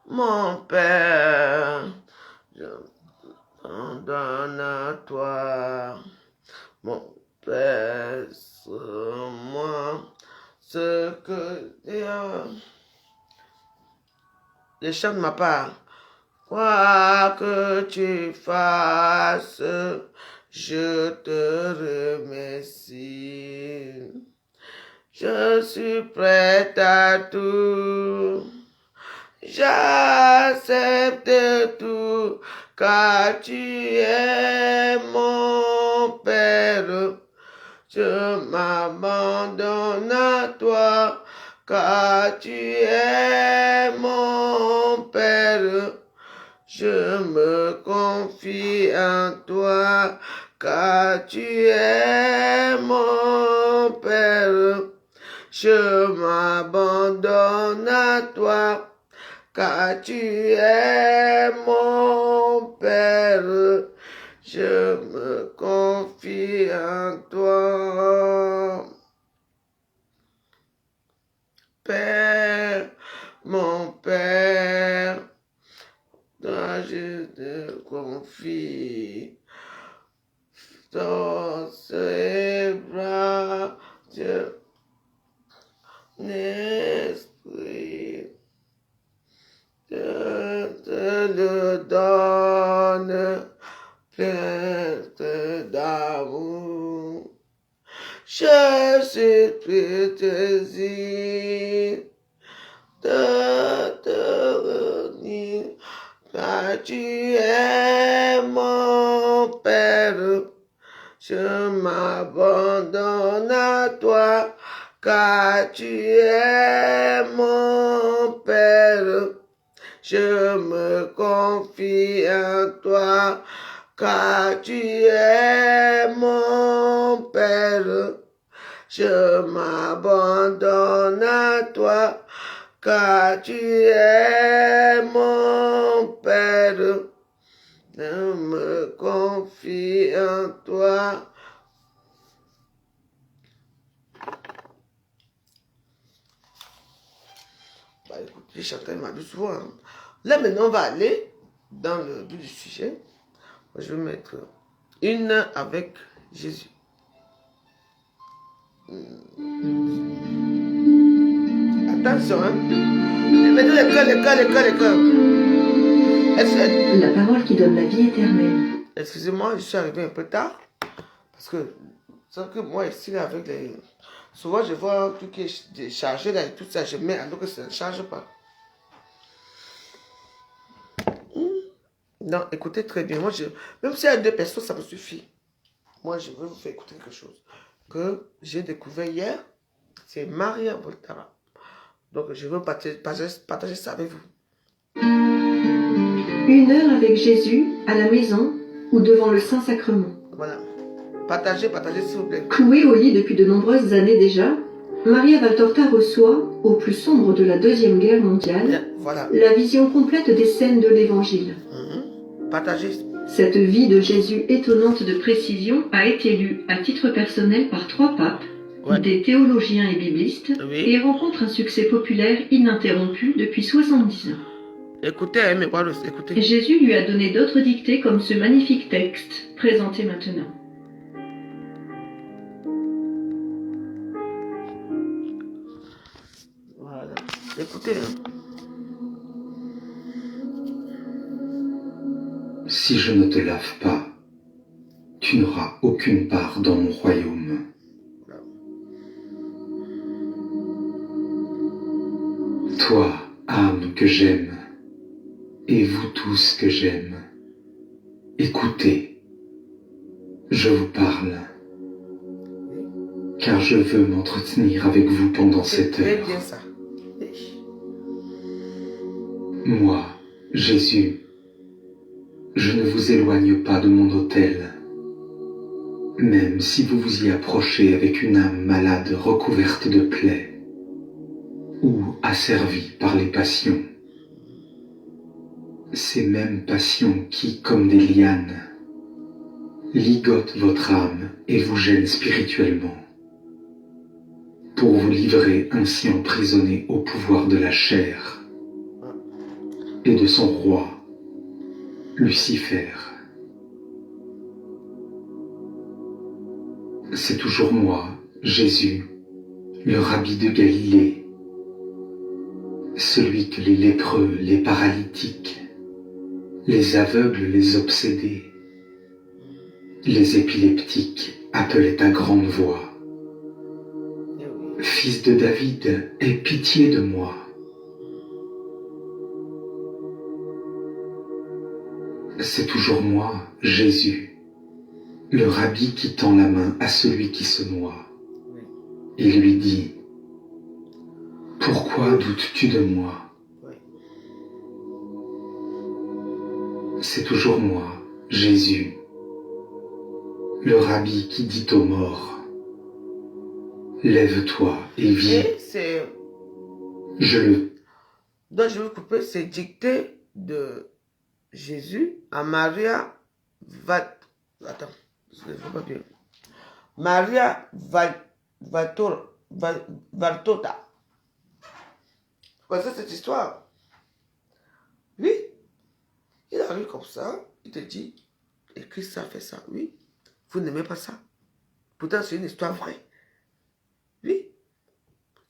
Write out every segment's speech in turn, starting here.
Mon Père, je t'en à toi. Mon Père, sur moi, ce que les chants de ma part. Quoi que tu fasses, je te remercie. Je suis prêt à tout. J'accepte tout, car tu es mon Père. Je m'abandonne à toi, car tu es mon Père. Je me confie en toi, car tu es mon Père. Je m'abandonne à toi, car tu es mon Père. Je me confie en toi. Père, mon Père, toi je te confie. Dans ses bras, l'esprit, je te le donne, plein d'amour. Je suis plaisir de te réunir, car tu es mon Père. Je m'abandonne à toi, car tu es mon Père. Je me confie en toi, car tu es mon Père. Je m'abandonne à toi, car tu es mon Père. Je me confie en toi. Bah écoute, j'ai chanté ma douce voix. Hein. Là maintenant, on va aller dans le but du sujet. Je vais mettre une avec Jésus. Attention, hein. Mettez les cœurs. La parole qui donne la vie éternelle. Excusez-moi, je suis arrivé un peu tard. Parce que, c'est que moi ici, avec les... Souvent, je vois un truc qui est chargé là et tout ça, je mets alors que ça ne charge pas. Non, écoutez très bien. Moi, même s'il y a 2 personnes, ça me suffit. Moi, je veux vous faire écouter quelque chose que j'ai découvert hier. C'est Maria Voltara. Donc, je veux partager ça avec vous. 1 heure avec Jésus, à la maison ou devant le Saint-Sacrement. Voilà. Partagez, s'il vous plaît. Clouée au lit depuis de nombreuses années déjà, Maria Valtorta reçoit, au plus sombre de la Deuxième Guerre mondiale, Bien, voilà. la vision complète des scènes de l'Évangile. Partagez. Cette vie de Jésus étonnante de précision a été lue à titre personnel par 3 papes, des théologiens et biblistes, et rencontre un succès populaire ininterrompu depuis 70 ans. Écoutez, mes paroles, écoutez. Jésus lui a donné d'autres dictées comme ce magnifique texte, présenté maintenant. Voilà. Écoutez. Si je ne te lave pas, tu n'auras aucune part dans mon royaume. Toi, âme que j'aime, et vous tous que j'aime, écoutez, je vous parle, car je veux m'entretenir avec vous pendant cette heure. Bien ça. Moi, Jésus, je ne vous éloigne pas de mon autel, même si vous vous y approchez avec une âme malade recouverte de plaies, ou asservie par les passions. Ces mêmes passions qui, comme des lianes, ligotent votre âme et vous gênent spirituellement, pour vous livrer ainsi emprisonné au pouvoir de la chair et de son roi, Lucifer. C'est toujours moi, Jésus, le rabbi de Galilée, celui que les lépreux, les paralytiques, les aveugles, les obsédés, les épileptiques appelaient à grande voix. Fils de David, aie pitié de moi. C'est toujours moi, Jésus, le rabbi qui tend la main à celui qui se noie et lui dit: pourquoi doutes-tu de moi? C'est toujours moi, Jésus, le rabbi qui dit aux morts: lève-toi et vis. Et c'est... Donc je vais couper, c'est dicté de Jésus à Maria Attends, je ne vois pas bien. Maria Vartota. Vous connaissez cette histoire? Oui. Il arrive comme ça, il te dit, écris ça, fais ça. Oui. Vous n'aimez pas ça. Pourtant, c'est une histoire vraie. Oui.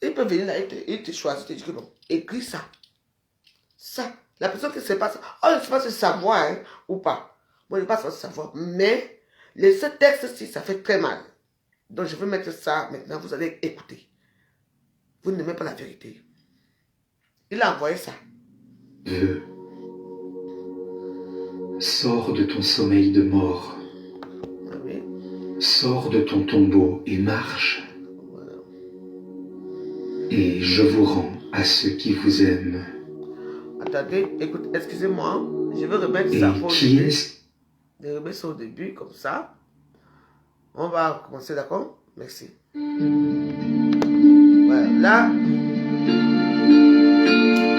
Il peut venir là, il te choisit, il te dit que non, écris ça. Ça. La personne qui ne sait pas ça, oh, je ne sais pas si savoir hein, ou pas. Moi, je ne sais pas si savoir. Mais, ce texte-ci, ça fait très mal. Donc, je vais mettre ça maintenant, vous allez écouter. Vous n'aimez pas la vérité. Il a envoyé ça. Sors de ton sommeil de mort. Oui. Sors de ton tombeau et marche. Voilà. Et je vous rends à ceux qui vous aiment. Attendez, écoute, excusez-moi, je vais remettre Et ça au qui début. est-ce? Je vais remettre ça au début, comme ça. On va commencer, d'accord? Merci. Voilà, là,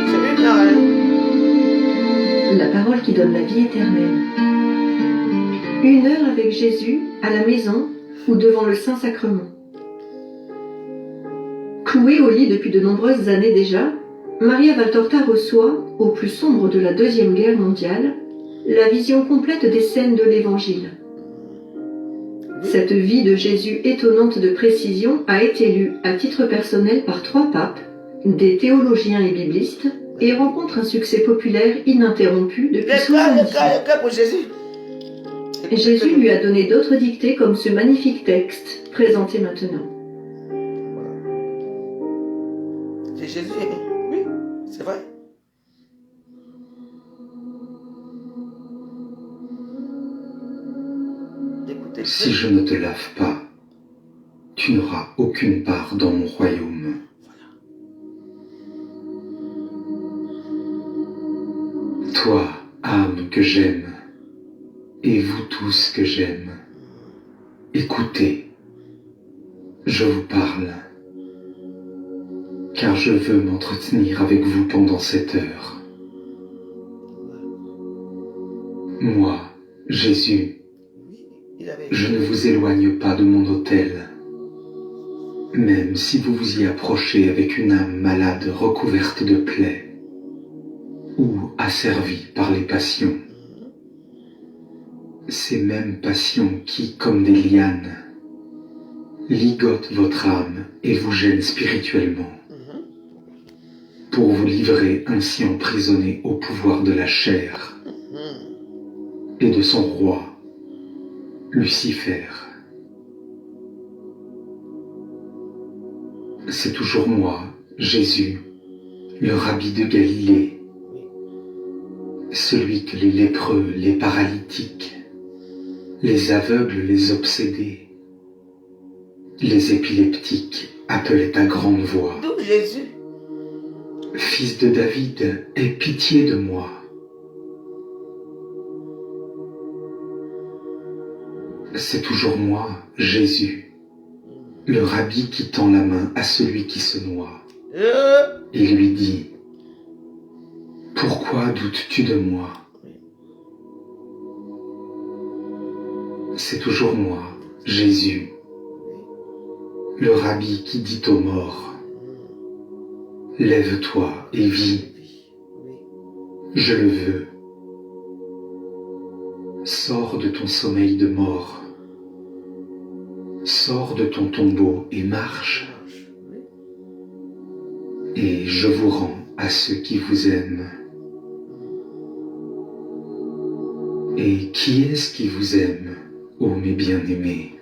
c'est 1 heure. Hein? La parole qui donne la vie éternelle. 1 heure avec Jésus, à la maison ou devant le Saint-Sacrement. Clouée au lit depuis de nombreuses années déjà, Maria Valtorta reçoit, au plus sombre de la Deuxième Guerre mondiale, la vision complète des scènes de l'Évangile. Cette vie de Jésus étonnante de précision a été lue à titre personnel par 3 papes, des théologiens et biblistes, et rencontre un succès populaire ininterrompu depuis 70 ans. Pour Jésus. Jésus lui a donné d'autres dictées comme ce magnifique texte présenté maintenant. C'est Jésus, oui, c'est vrai. Écoutez, Si je ne te lave pas, tu n'auras aucune part dans mon royaume. Toi, âme que j'aime, et vous tous que j'aime, écoutez, je vous parle, car je veux m'entretenir avec vous pendant cette heure. Moi, Jésus, je ne vous éloigne pas de mon autel, même si vous vous y approchez avec une âme malade recouverte de plaies, ou asservie par les passions. Ces mêmes passions qui, comme des lianes, ligotent votre âme et vous gênent spirituellement, pour vous livrer ainsi emprisonné au pouvoir de la chair et de son roi, Lucifer. C'est toujours moi, Jésus, le rabbi de Galilée, celui que les lépreux, les paralytiques, les aveugles, les obsédés, les épileptiques appelaient à grande voix. D'où Jésus? Fils de David, aie pitié de moi. C'est toujours moi, Jésus, le rabbi qui tend la main à celui qui se noie et lui dit: pourquoi doutes-tu de moi? C'est toujours moi, Jésus, le rabbi qui dit aux morts: lève-toi et vis. Je le veux. Sors de ton sommeil de mort. Sors de ton tombeau et marche. Et je vous rends à ceux qui vous aiment. Et qui est-ce qui vous aime, ô mes bien-aimés?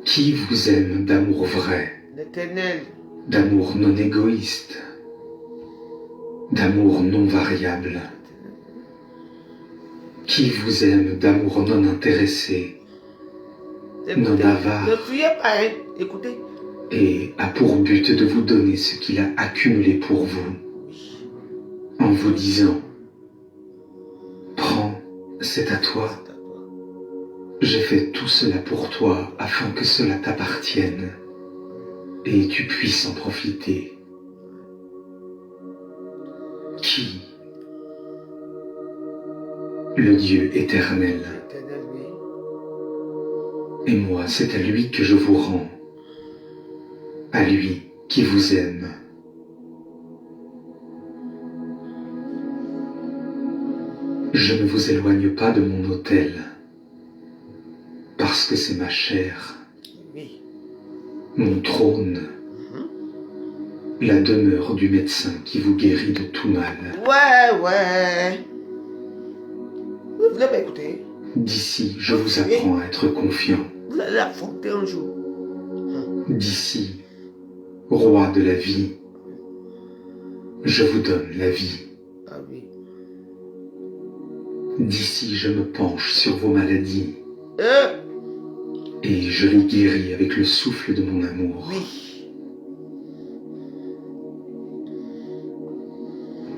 Qui vous aime d'amour vrai, l'Éternel, d'amour non égoïste, d'amour non variable? Qui vous aime d'amour non intéressé, non avare, ne fuyez pas, hein. Écoutez, et a pour but de vous donner ce qu'il a accumulé pour vous, en vous disant: prends, c'est à toi. J'ai fait tout cela pour toi afin que cela t'appartienne et tu puisses en profiter. Qui? Le Dieu éternel. l'Éternel, oui. Et moi, c'est à lui que je vous rends, à lui qui vous aime. Je ne vous éloigne pas de mon autel, parce que c'est ma chair, Oui. mon trône, la demeure du médecin qui vous guérit de tout mal. Ouais. Vous voulez m'écouter? D'ici, je vous apprends à être confiant. Vous allez affronter un jour. D'ici, roi de la vie, je vous donne la vie. Ah oui. D'ici, je me penche sur vos maladies Euh, et je les guéris avec le souffle de mon amour. oui.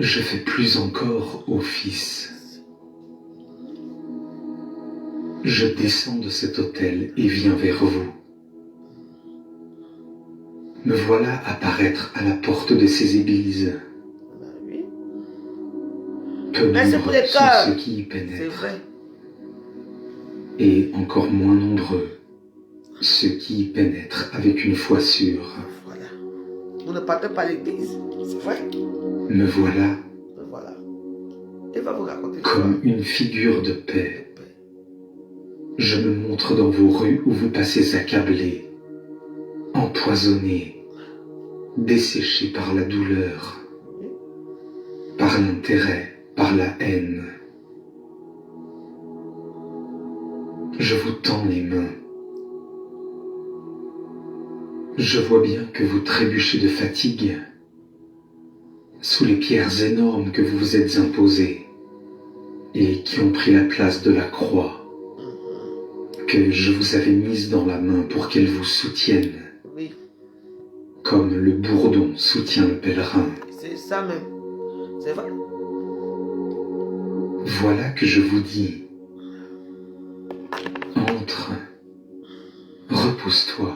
Je fais plus encore, ô Fils. Je descends de cet autel et viens vers vous. Me voilà apparaître à la porte de ces églises. Ah oui. Peu Mais c'est pour nombreux les sont cœurs. ceux qui y C'est pénètrent, vrai. et encore moins nombreux ceux qui y pénètrent avec une foi sûre. Voilà. Vous ne partez pas à l'église. C'est vrai. Me voilà Voilà. Il va vous raconter comme une figure de paix. Je me montre dans vos rues où vous passez accablés, empoisonnés, desséchés par la douleur, par l'intérêt, par la haine. Je vous tends les mains. Je vois bien que vous trébuchez de fatigue sous les pierres énormes que vous vous êtes imposées et qui ont pris la place de la croix que je vous avais mise dans la main pour qu'elle vous soutienne, Oui. comme le bourdon soutient le pèlerin. C'est ça même. C'est vrai. Voilà que je vous dis, entre, repose-toi,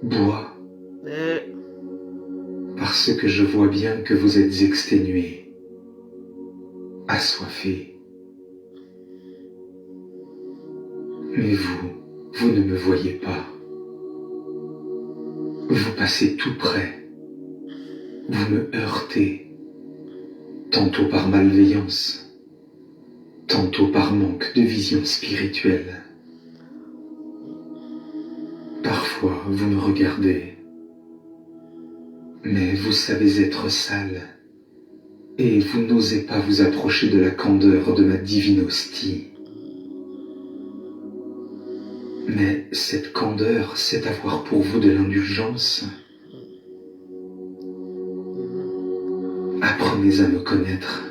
bois, Mais parce que je vois bien que vous êtes exténué, assoiffé. Mais vous ne me voyez pas. Vous passez tout près. Vous me heurtez, tantôt par malveillance, tantôt par manque de vision spirituelle. Parfois, vous me regardez, mais vous savez être sale, et vous n'osez pas vous approcher de la candeur de ma divine hostie. Mais cette candeur, c'est avoir pour vous de l'indulgence. Apprenez à me connaître,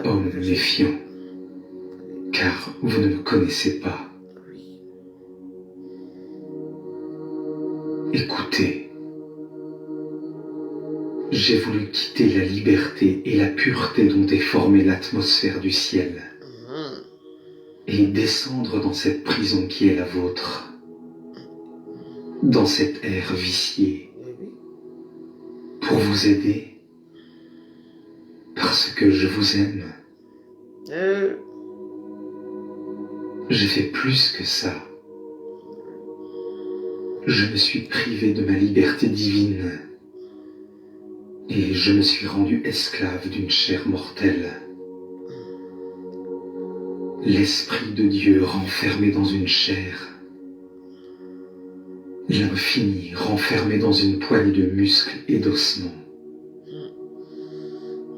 homme méfiant, car vous ne me connaissez pas. Écoutez, j'ai voulu quitter la liberté et la pureté dont est formée l'atmosphère du ciel et descendre dans cette prison qui est la vôtre, dans cet air vicié, pour vous aider, parce que je vous aime. J'ai fait plus que ça. Je me suis privé de ma liberté divine Et je me suis rendu esclave d'une chair mortelle. L'Esprit de Dieu renfermé dans une chair. L'infini renfermé dans une poignée de muscles et d'ossements.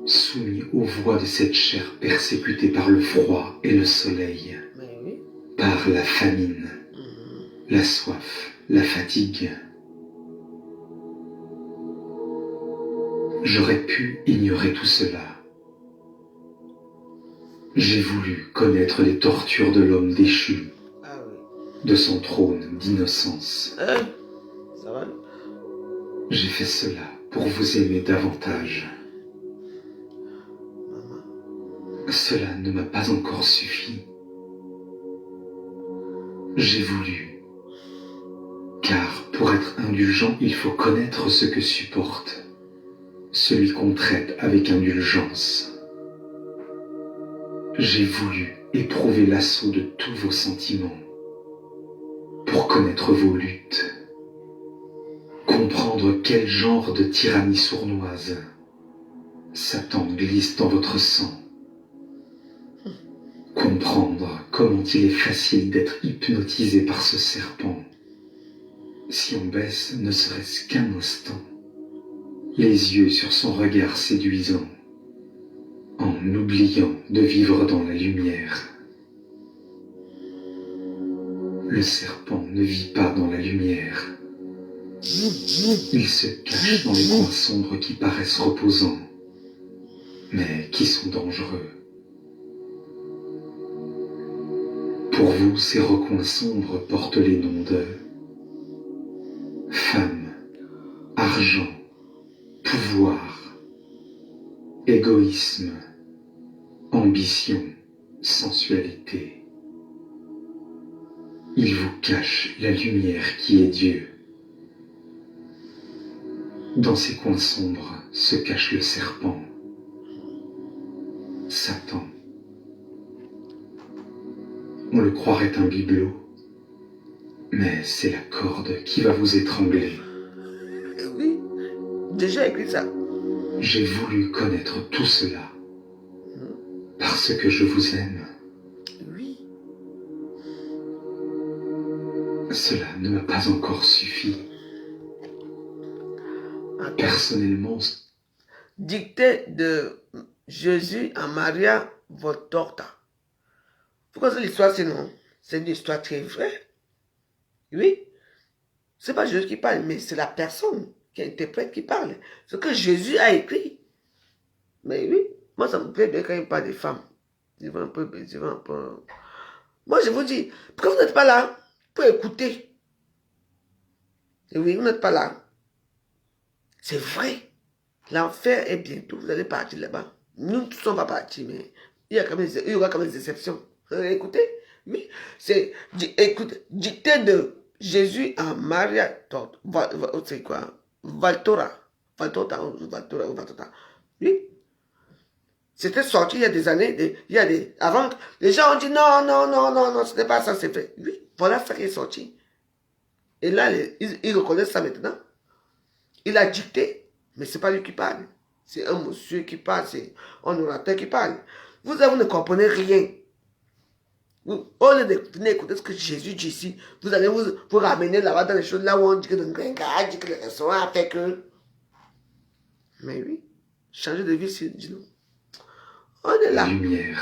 Soumis aux voies de cette chair persécutée par le froid et le soleil, par la famine, la soif, la fatigue. J'aurais pu ignorer tout cela. J'ai voulu connaître les tortures de l'homme déchu, de son trône d'innocence. Ça va? J'ai fait cela pour vous aimer davantage. Cela ne m'a pas encore suffi. J'ai voulu, car pour être indulgent, il faut connaître ce que supporte celui qu'on traite avec indulgence. J'ai voulu éprouver l'assaut de tous vos sentiments, pour connaître vos luttes, comprendre quel genre de tyrannie sournoise Satan glisse dans votre sang, comprendre comment il est facile d'être hypnotisé par ce serpent, si on baisse ne serait-ce qu'un instant les yeux sur son regard séduisant, en oubliant de vivre dans la lumière. Le serpent ne vit pas dans la lumière. Il se cache dans les coins sombres qui paraissent reposants, mais qui sont dangereux. Pour vous, ces recoins sombres portent les noms de femme, argent, pouvoir, égoïsme, ambition, sensualité. Il vous cache la lumière qui est Dieu. Dans ces coins sombres se cache le serpent, Satan. On le croirait un bibelot, mais c'est la corde qui va vous étrangler. Oui, déjà écrit ça. J'ai voulu connaître tout cela, parce que je vous aime. Oui. Cela ne m'a pas encore suffi. Personnellement, Dictée de Jésus à Maria Voltorta. Pourquoi cette histoire, c'est non? C'est une histoire très vraie. Oui. C'est pas Jésus qui parle, mais c'est la personne qui interprète qui parle. Ce que Jésus a écrit. Mais oui, moi ça me plaît bien quand il parle des femmes. Je vais un peu. Moi je vous dis, pourquoi vous n'êtes pas là pour écouter? Et oui, vous n'êtes pas là. C'est vrai. L'enfer est bientôt. Vous allez partir là-bas. Nous tous on va partir, mais il y aura quand même des exceptions. Vous allez écouter? Oui. C'est, écoute, dictée de Jésus à Maria, c'est quoi? Valtora. Oui. C'était sorti il y a des années, avant, les gens ont dit non, ce n'est pas ça, c'est fait. Oui, voilà ce qui est sorti. Et là, ils reconnaissent ça maintenant. Il a dicté, mais ce n'est pas lui qui parle. C'est un monsieur qui parle, c'est un orateur qui parle. Vous ne comprenez rien. Au lieu d'écouter ce que Jésus dit ici, vous allez vous ramener là-bas dans les choses là où on dit que le gringard, dit que le restaurant a fait que. Mais oui, changer de vie, c'est dis-nous. On est là. Lumière.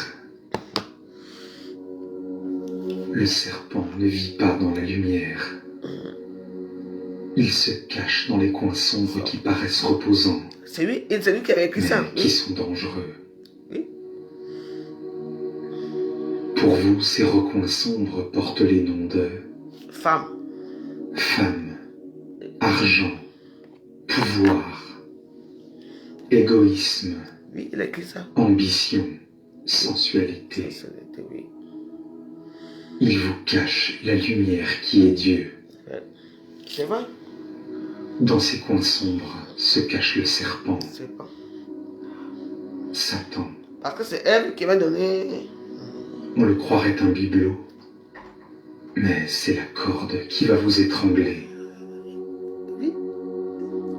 Le serpent ne vit pas dans la lumière. Il se cache dans les coins sombres qui paraissent reposants. C'est lui qui avait écrit ça. Qui sont dangereux. Oui. Pour vous, ces recoins sombres portent les noms de femme, argent, pouvoir, égoïsme, oui, il a écrit ça. Ambition, sensualité. Oui. Il vous cache la lumière qui est Dieu. C'est vrai. Dans ces coins sombres se cache le serpent, Satan. Parce que c'est elle qui va donner. On le croirait un bibelot, mais c'est la corde qui va vous étrangler. Oui.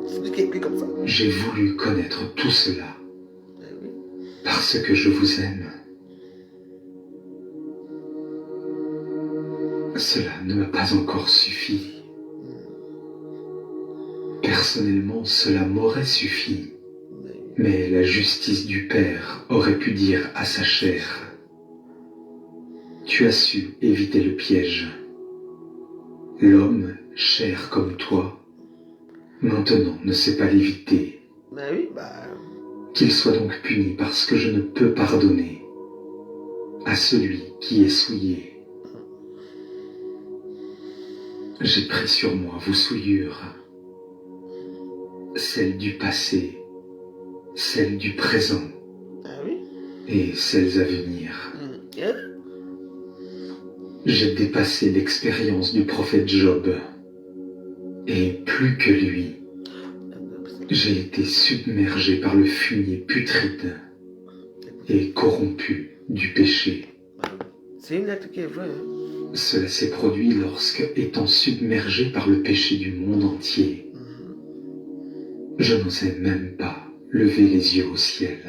C'est lui qui écrit comme ça. j'ai voulu connaître tout cela parce que je vous aime. Cela ne m'a pas encore suffi. Personnellement, cela m'aurait suffi, mais la justice du Père aurait pu dire à sa chair: tu as su éviter le piège. L'homme, chair comme toi, maintenant ne sait pas l'éviter. Qu'il soit donc puni parce que je ne peux pardonner à celui qui est souillé. J'ai pris sur moi vos souillures, celles du passé, celles du présent et celles à venir. J'ai dépassé l'expérience du prophète Job, et plus que lui, j'ai été submergé par le fumier putride et corrompu du péché. C'est une lettre qui est vraie. Cela s'est produit lorsque, étant submergé par le péché du monde entier, je n'osais même pas lever les yeux au ciel.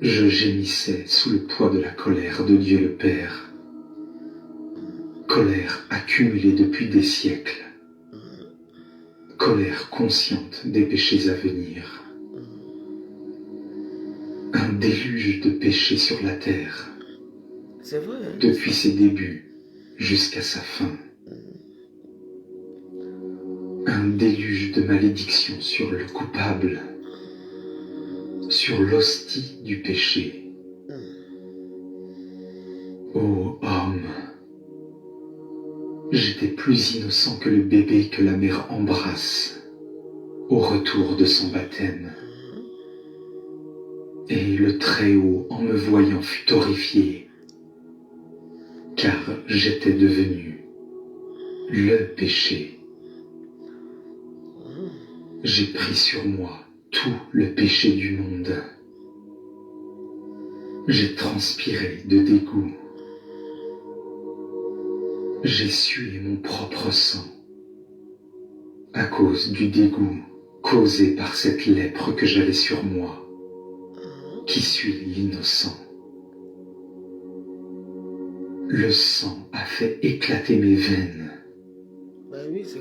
Je gémissais sous le poids de la colère de Dieu le Père, colère accumulée depuis des siècles, colère consciente des péchés à venir, un déluge de péchés sur la terre, c'est vrai, hein? Depuis ses débuts jusqu'à sa fin. Un déluge de malédiction sur le coupable, sur l'hostie du péché. Ô homme, j'étais plus innocent que le bébé que la mère embrasse au retour de son baptême. Et le Très-Haut, en me voyant, fut horrifié, car j'étais devenu le péché. J'ai pris sur moi tout le péché du monde. J'ai transpiré de dégoût. J'ai sué mon propre sang à cause du dégoût causé par cette lèpre que j'avais sur moi, qui suis l'innocent. Le sang a fait éclater mes veines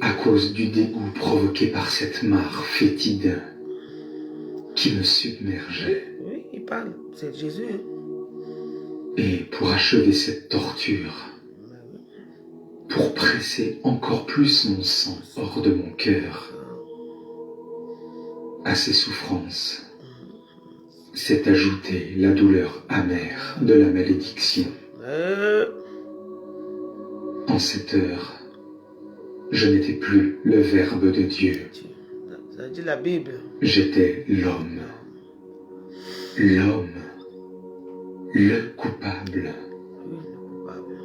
à cause du dégoût provoqué par cette mare fétide qui me submergeait. Oui, il parle, c'est Jésus. Hein? Et pour achever cette torture, pour presser encore plus mon sang hors de mon cœur, à ces souffrances s'est ajoutée la douleur amère de la malédiction. En cette heure, je n'étais plus le Verbe de Dieu. Ça dit la Bible. J'étais l'homme. L'homme. Le coupable. Oui, le coupable.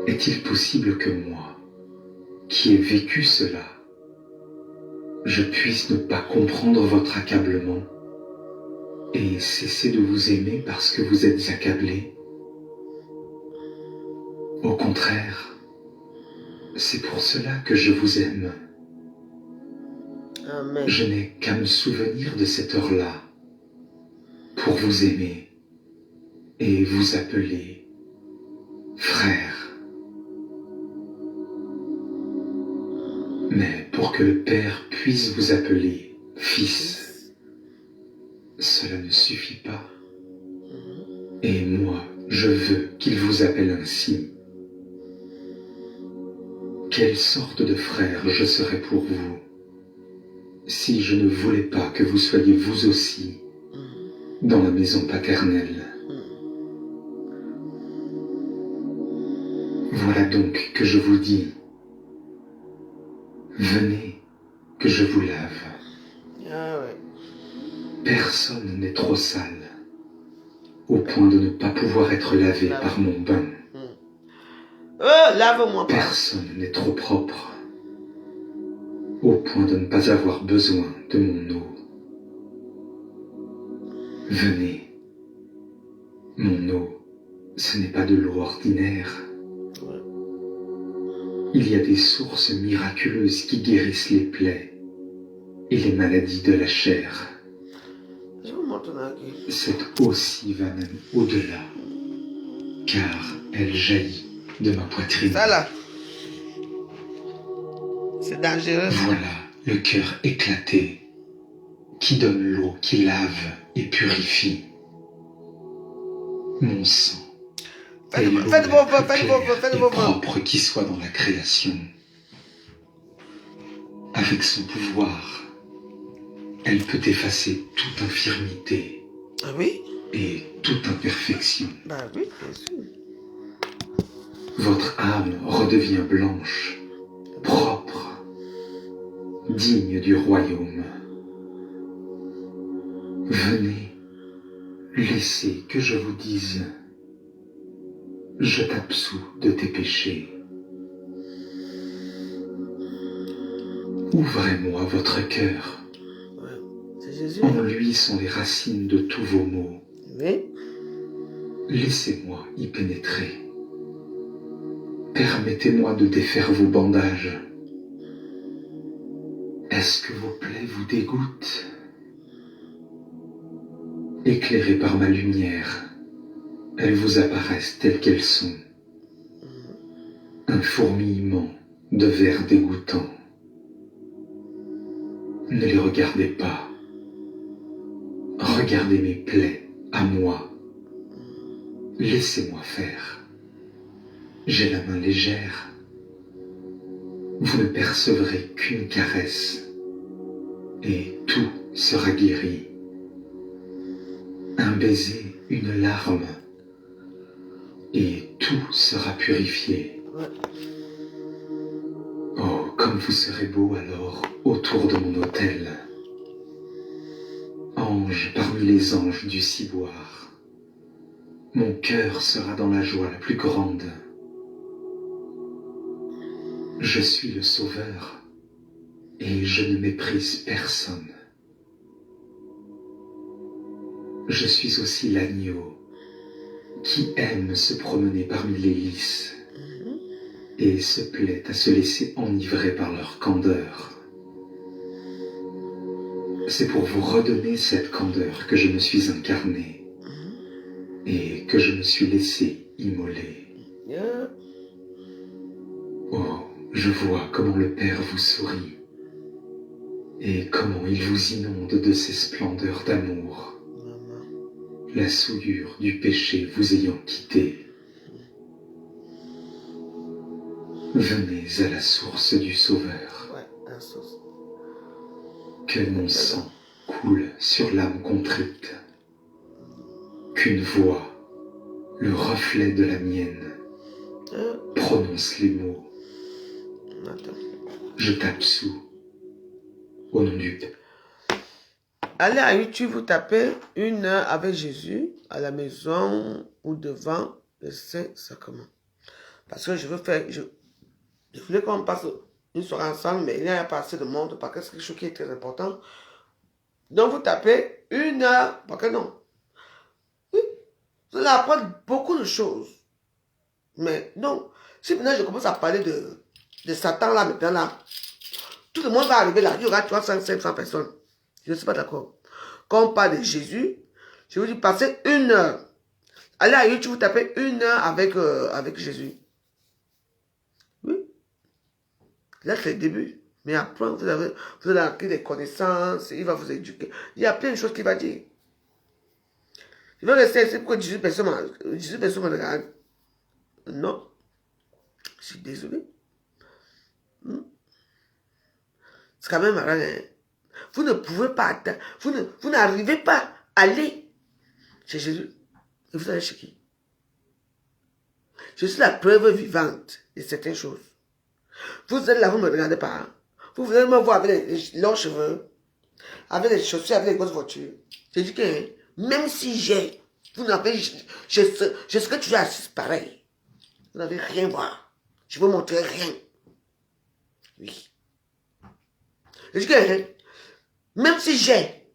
Est-il possible que moi, qui ai vécu cela, je puisse ne pas comprendre votre accablement et cesser de vous aimer parce que vous êtes accablé? Au contraire, c'est pour cela que je vous aime. Amen. Je n'ai qu'à me souvenir de cette heure-là pour vous aimer et vous appeler frère. Mais pour que le Père puisse vous appeler fils, cela ne suffit pas. Et moi, je veux qu'il vous appelle ainsi. Quelle sorte de frère je serais pour vous si je ne voulais pas que vous soyez vous aussi dans la maison paternelle? Voilà donc que je vous dis, venez que je vous lave. Ah ouais. Personne n'est trop sale au point de ne pas pouvoir être lavé par mon bain. Lave-moi pas. Personne n'est trop propre au point de ne pas avoir besoin de mon eau. Venez, mon eau, ce n'est pas de l'eau ordinaire. Il y a des sources miraculeuses qui guérissent les plaies et les maladies de la chair. Je vous montre là. Cette eau ci va même au-delà, car elle jaillit de ma poitrine. Ça là, c'est dangereux. Voilà le cœur éclaté qui donne l'eau qui lave et purifie. Mon sang est l'eau la plus claire et propre qui soit dans la création. Avec son pouvoir, elle peut effacer toute infirmité Ah oui? et toute imperfection. Bah oui, bien sûr. Votre âme redevient blanche, propre, digne du royaume. Venez, laissez que je vous dise, je t'absous de tes péchés. Ouvrez-moi votre cœur. Ouais. C'est Jésus. En lui sont les racines de tous vos maux. Oui. Laissez-moi y pénétrer. Permettez-moi de défaire vos bandages. Est-ce que vos plaies vous dégoûtent? Éclairées par ma lumière, elles vous apparaissent telles qu'elles sont. Un fourmillement de vers dégoûtants. Ne les regardez pas. Regardez mes plaies à moi. Laissez-moi faire. J'ai la main légère. Vous ne percevrez qu'une caresse et tout sera guéri. Un baiser, une larme et tout sera purifié. Oh, comme vous serez beau alors autour de mon autel. Ange parmi les anges du ciboire. Mon cœur sera dans la joie la plus grande. Je suis le Sauveur et je ne méprise personne. Je suis aussi l'agneau qui aime se promener parmi les lys et se plaît à se laisser enivrer par leur candeur. C'est pour vous redonner cette candeur que je me suis incarné et que je me suis laissé immoler. Oh, je vois comment le Père vous sourit et comment il vous inonde de ses splendeurs d'amour, la souillure du péché vous ayant quitté. Venez à la source du Sauveur. Ouais, la source. Que mon sang coule sur l'âme contrite. Qu'une voix, le reflet de la mienne, prononce les mots. Attends. Je t'absous au nom du Père. Allez à YouTube, vous tapez 1 heure avec Jésus à la maison ou devant le Saint-Sacrement. Parce que je veux faire... Je voulais qu'on passe une soirée ensemble, mais il n'y a pas assez de monde parce que c'est quelque chose qui est très important. Donc vous tapez 1 heure, parce que non. Oui, vous allez apprendre beaucoup de choses. Mais non, si maintenant je commence à parler de Satan là, maintenant là, tout le monde va arriver là, il y aura 300, 500 personnes. Je ne suis pas d'accord. Quand on parle de Jésus, je vous dis passez 1 heure. Allez à YouTube, vous tapez 1 heure avec Jésus. Oui. Là, c'est le début. Mais après, vous allez acquérir des connaissances, il va vous éduquer. Il y a plein de choses qu'il va dire. Je vais rester ici pour que 18 personnes me regardent. Non. Je suis désolé. C'est quand même marrant. Hein? Vous ne pouvez pas atteindre, vous n'arrivez pas à aller chez Jésus. Et vous allez chez qui? Je suis la preuve vivante de certaines choses. Vous êtes là, vous ne me regardez pas. Hein? Vous allez me voir avec les longs cheveux, avec les chaussures, avec les grosses voitures. Je dis que même si j'ai, vous n'avez, je ce que tu as assis pareil. Vous n'avez rien à voir. Je ne vous montrer rien. Oui. Je dis que même si j'ai,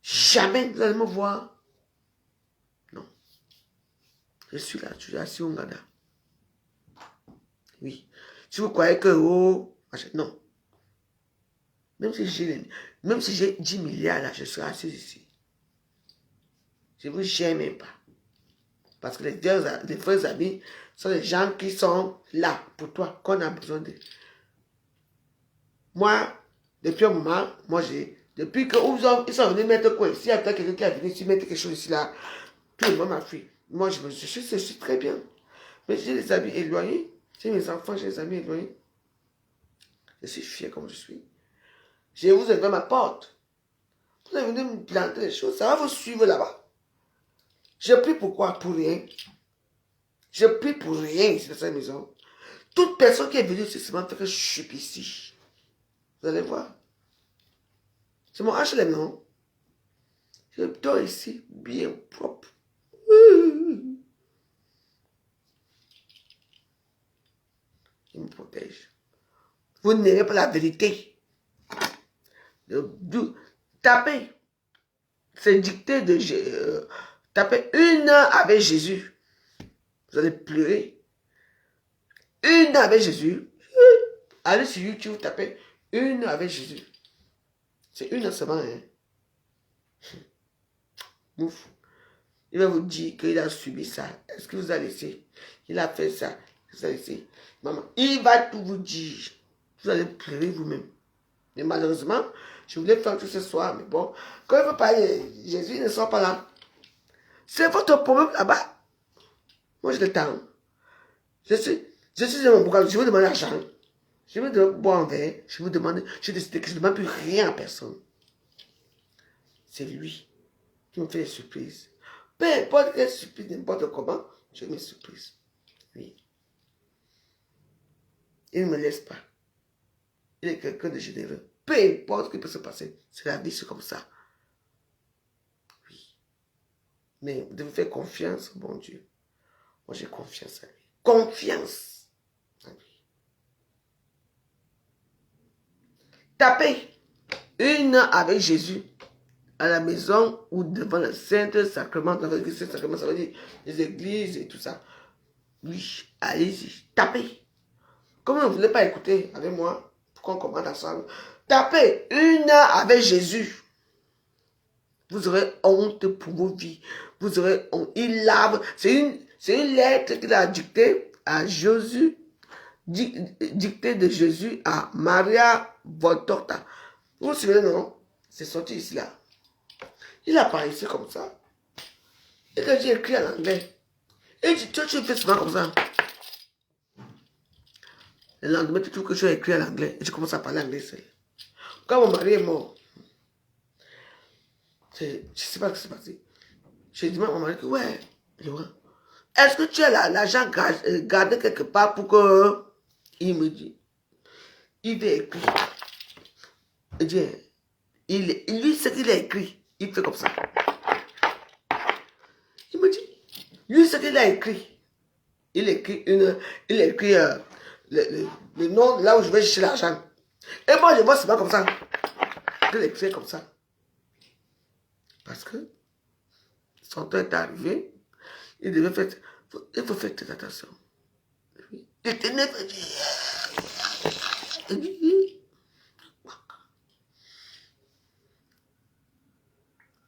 jamais vous allez me voir. Non. Je suis là, je suis assis au Ngada. Oui. Si vous croyez que, oh, non. Même si j'ai 10 milliards là, je serai assis ici. Je ne vous gêne même pas. Parce que les vrais amis sont les gens qui sont là pour toi, qu'on a besoin d'eux. Moi, depuis un moment, depuis qu'ils sont venus mettre quoi ici, il y a quelqu'un qui a venu ici mettre quelque chose ici là, tout le monde m'a fui. Moi, je suis très bien. Mais j'ai des amis éloignés. J'ai mes enfants, j'ai des amis éloignés. Je suis fier comme je suis. Je vous ai ouvert ma porte. Vous avez venu me planter des choses. Ça va vous suivre là-bas. Je prie pourquoi? Pour rien. Je prie pour rien ici dans cette maison. Toute personne qui est venue ici, c'est vraiment fait que je suis ici. Vous allez voir. C'est mon HLM, non? Je dors ici, bien propre. Il me protège. Vous n'aimez pas la vérité. Tapez. C'est dicté de... tapez 1 heure avec Jésus. Vous allez pleurer. 1 heure avec Jésus. Allez sur YouTube, tapez 1 heure avec Jésus. C'est 1 heure seulement. Hein? Ouf. Il va vous dire qu'il a subi ça. Est-ce que vous avez laissé? Il a fait ça. Vous avez laissé. Maman, il va tout vous dire. Vous allez pleurer vous-même. Mais malheureusement, je voulais faire tout ce soir. Mais bon, quand il veut parler, Jésus ne sort pas là. C'est votre problème là-bas. Moi, je l'attends. Je suis dans mon programme. Je vous demande l'argent. Je veux boire un verre. Je vous demande. Je décide que je ne demande plus rien à personne. C'est lui qui me fait des surprises. Peu importe quelle surprise, n'importe comment, je mes surprises. Oui. Il ne me laisse pas. Il est quelqu'un de généreux. Peu importe ce qui peut se passer. C'est la vie, c'est comme ça. Oui. Mais vous devez faire confiance au bon Dieu. Moi, j'ai confiance à lui. Confiance à lui. Tapez 1 heure avec Jésus à la maison ou devant le Saint-Sacrement. Dans le Saint-Sacrement, ça veut dire les églises et tout ça. Oui, allez-y. Tapez. Comme vous ne voulez pas écouter avec moi, pour qu'on commande ensemble, tapez 1 heure avec Jésus. Vous aurez honte pour vos vies. Vous aurez honte. Il lave. C'est une lettre qu'il a dictée à Jésus. Dictée de Jésus à Maria Voltorta. Vous vous souvenez, non? C'est sorti ici, là. Il apparaissait comme ça. Et quand j'ai écrit en anglais, et dit, toi, tu fais souvent comme ça. Le lendemain, tu trouves que je vais écrire en anglais. Et je commence à parler anglais seul. Quand mon mari est mort, je ne sais pas ce qui s'est passé. J'ai dit à mon mari que, ouais, Laurent, est-ce que tu as l'argent gardé quelque part pour que... Il me dit, il va écrire. Il dit, lui, ce qu'il a écrit, il fait comme ça. Il me dit, lui, ce qu'il a écrit, il écrit le nom là où je vais chercher l'argent. Et moi, je vois seulement comme ça. Il écrit comme ça. Parce que son temps est arrivé, il faut faire très attention. Il tenait,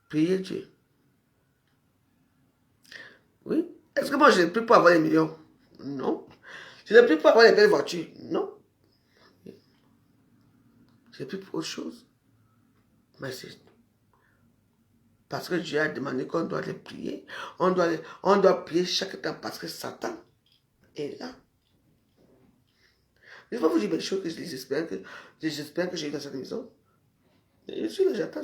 priez Dieu. Oui. Est-ce que moi, je n'ai plus pour avoir les millions? Non. Je n'ai plus pour avoir les belles voitures? Non. Je n'ai plus pour autre chose. Mais c'est parce que Dieu a demandé qu'on doit les prier. On doit prier chaque temps parce que Satan est là. Je vais vous dire des choses que j'espère que j'ai eu dans cette maison. Et je suis là, j'attends.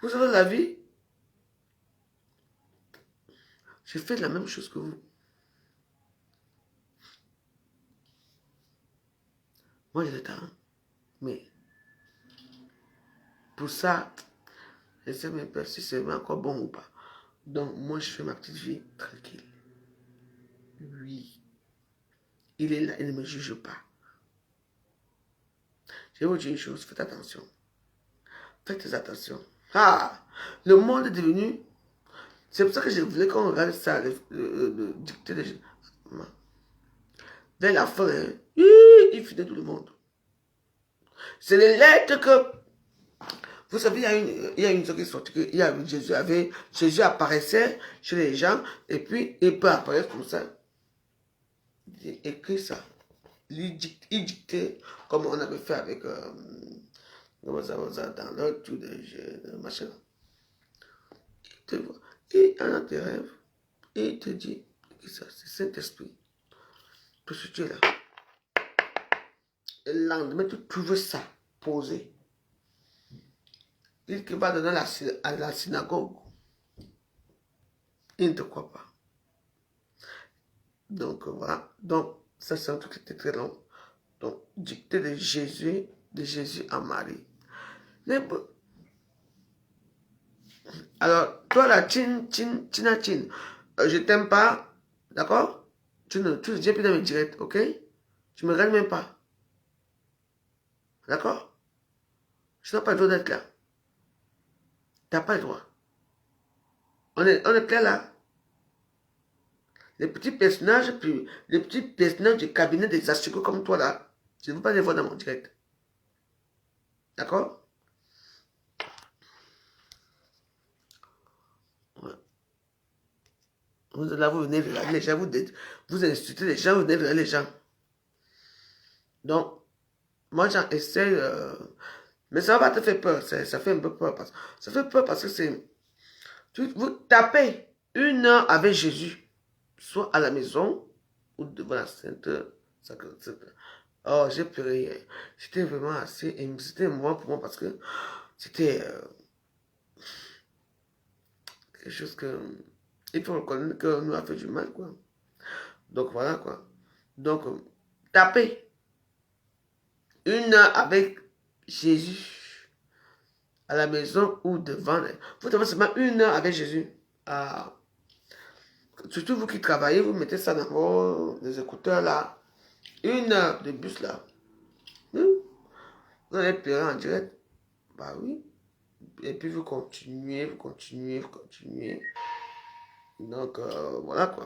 Vous savez la vie? Je fais la même chose que vous. Moi, j'ai le temps. Mais pour ça, je ne sais même pas si c'est encore bon ou pas. Donc, moi, je fais ma petite vie tranquille. Oui. Il est là, il ne me juge pas. Je vais vous dire une chose, faites attention. Faites attention. Ah, le monde est devenu... C'est pour ça que je voulais qu'on regarde ça, le dicté de Jésus. Vers la fin, hein, il finit tout le monde. C'est les lettres que... Vous savez, il y a une chose qui est sortie, Jésus apparaissait chez les gens, et puis il peut apparaître comme ça. Il écrit ça. Il dictait, comme on avait fait avec... dans l'autre tout de machin. Et en tes rêves, et il te dit, ça, c'est Saint-Esprit. Tout ce que tu es là. Et le lendemain, tu trouves ça posé. Il va donner à la synagogue. Il ne te croit pas. Donc voilà. Donc, ça c'est un truc qui était très long. Donc, dicté de Jésus à Marie. Alors, toi là, Chin, je t'aime pas, d'accord? Tu ne viens plus dans mes directs, ok? Tu me regardes même pas. D'accord? Je n'ai pas le droit d'être là. Tu n'as pas le droit. On est clair là? Les petits personnages du cabinet des assurés comme toi là, je ne veux pas les voir dans mon direct. D'accord? Là, vous venez regarder les gens, vous insultez les gens, vous venez regarder les gens. Donc, moi j'en essaie, mais ça va te faire peur, ça fait un peu peur. Ça fait peur parce que c'est... Vous tapez 1 heure avec Jésus, soit à la maison, ou devant la Sainte Sacrée. Oh, j'ai pleuré. C'était vraiment assez... C'était un moment pour moi parce que c'était... quelque chose que... Il faut reconnaître que nous a fait du mal, quoi. Donc, voilà, quoi. Donc, tapez 1 heure avec Jésus à la maison ou devant. Vous tapez seulement 1 heure avec Jésus. Ah. Surtout vous qui travaillez, vous mettez ça dans vos écouteurs, là. 1 heure de bus, là. Vous allez pleurer en direct. Bah oui. Et puis vous continuez. Donc, voilà quoi.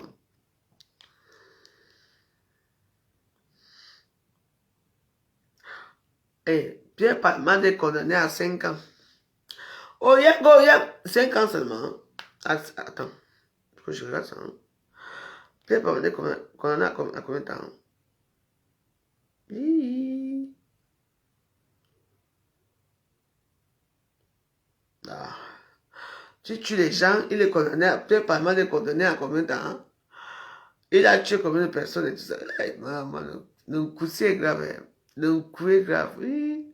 Et Pierre Palmade est condamné à 5 ans. Oh, yeah, 5 ans seulement. Attends, il faut que je regarde ça. Hein. Pierre Palmade est condamné à combien de temps? Ah. Tu tues les gens, il est condamné Pierre Palmade est condamné à combien de temps? Il a tué combien de personnes et tout ça. Maman, le coup c'est grave. Le coup est grave. Oui.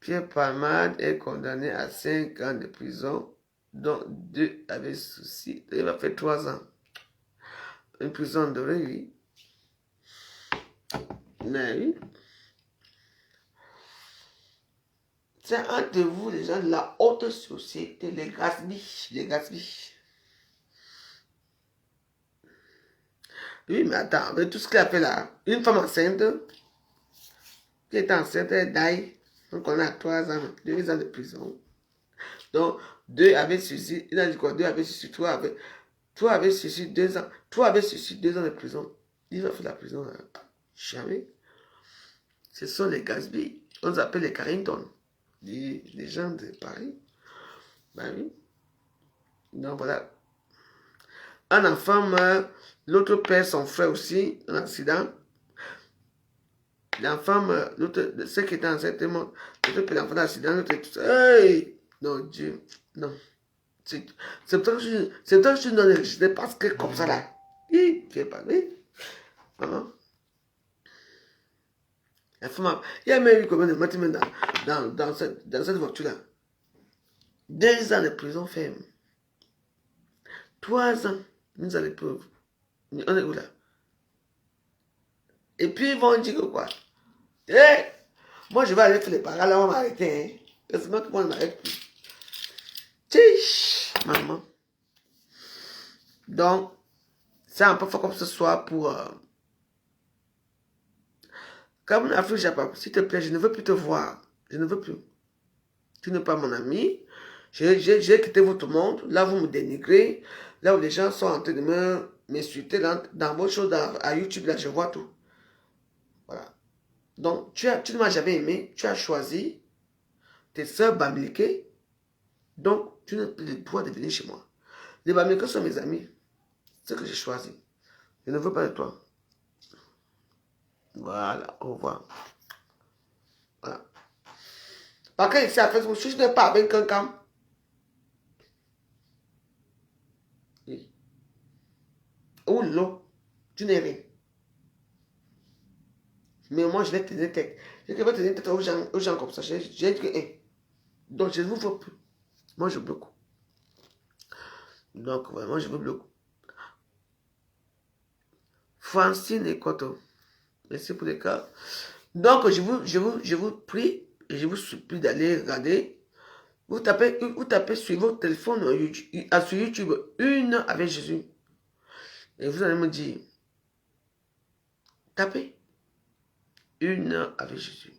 Pierre Palmade est condamné à 5 ans de prison, dont 2 avec souci. Il va faire 3 ans. Une prison de oui. Mais oui. C'est un de vous, les gens de la haute société, les Gatsby. Oui, mais attends, avec tout ce qu'il a fait là, une femme enceinte, qui est enceinte, elle die. Donc on a 3 ans, 2 ans de prison. Donc 2 avec suicide, il a dit quoi? 2 avec suicide, 3 avec suicide, 2 ans. 3 avec suicide, 2 ans de prison. Il va faire la prison là. Jamais. Ce sont les Gatsby. On les appelle les Carrington. Les gens de Paris. Ben oui. Donc voilà. Un enfant meurt, l'autre perd son frère aussi, dans l'accident. L'enfant meurt, l'autre, ceux qui étaient enceinte, l'autre perd l'enfant dans l'accident, l'autre est tout ça. Hey! Non, Dieu, non. C'est pour ça que je suis dans les parce que comme ça là. Tu es pas, oui. Maman. La femme, il y a même eu combien de morts dans cette voiture-là. 2 ans de prison ferme. 3 ans, nous à l'épreuve. On est où là? Et puis ils vont dire quoi? Eh, moi je vais aller faire les parades, là on va m'arrêter. Hein. Heureusement que moi on m'arrête plus. Tchiche, maman. Donc, c'est un peu fort comme ce soir pour... Comme Afrique Japon, s'il te plaît, je ne veux plus te voir. Je ne veux plus. Tu n'es pas mon ami. J'ai quitté votre monde. Là, vous me dénigrez. Là où les gens sont en train de m'insulter dans vos choses à YouTube, là, je vois tout. Voilà. Donc, tu ne m'as jamais aimé, tu as choisi tes soeurs bamiliquées, donc tu n'as plus le droit de venir chez moi. Les bamiliquées sont mes amis, c'est ce que j'ai choisi. Je ne veux pas de toi. Voilà, au revoir. Voilà. Par contre, ici à Facebook, si je n'ai pas avec quelqu'un, oui. Ou l'eau, tu n'es rien. Mais moi, je vais tenir tête. Je vais tenir tête aux gens comme ça. J'ai dit que, donc je ne vous veux plus. Moi, je bloque. Donc, vraiment, je veux bloquer. Francine et Koto. Merci pour les cas. Donc, je vous prie et je vous supplie d'aller regarder. Vous tapez sur votre téléphone sur YouTube une heure avec Jésus. Et vous allez me dire, tapez une heure avec Jésus.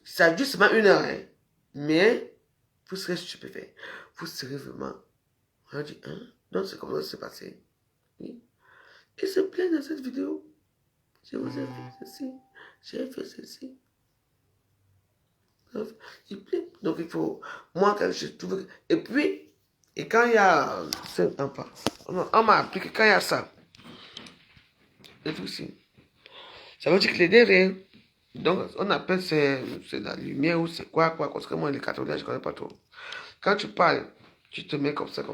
Ça dure seulement une heure, hein? Mais vous serez stupéfait. Vous serez vraiment. On dit, hein? Donc, c'est comment ça s'est passé. Oui. Et se plaît dans cette vidéo. Je vous ai fait ceci. J'ai fait ceci. Il plaît. Donc, il faut. Moi, quand je trouve. Et puis, et quand il y a. On m'a appris que quand il y a ça. Et tout aussi. Ça veut dire que les derrière. Donc, on appelle c'est la lumière ou c'est quoi, parce que moi, les catholiques, je ne connais pas trop. Quand tu parles, tu te mets comme ça.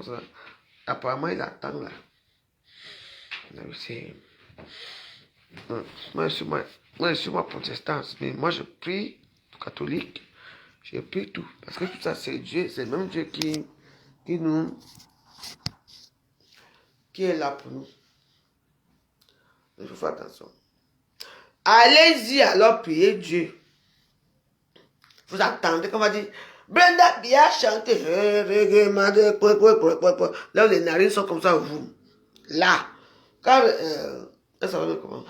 Apparemment, il attend là. C'est. Moi, je suis protestante, mais moi, je prie catholique. Je prie tout. Parce que tout ça, c'est Dieu, c'est même Dieu qui est là pour nous. Il faut faire attention. Allez-y alors prier Dieu. Vous attendez qu'on va dire, Brenda bien chanté. Là où les narines sont comme ça, vous. Là. Quand, elle s'appelle comment?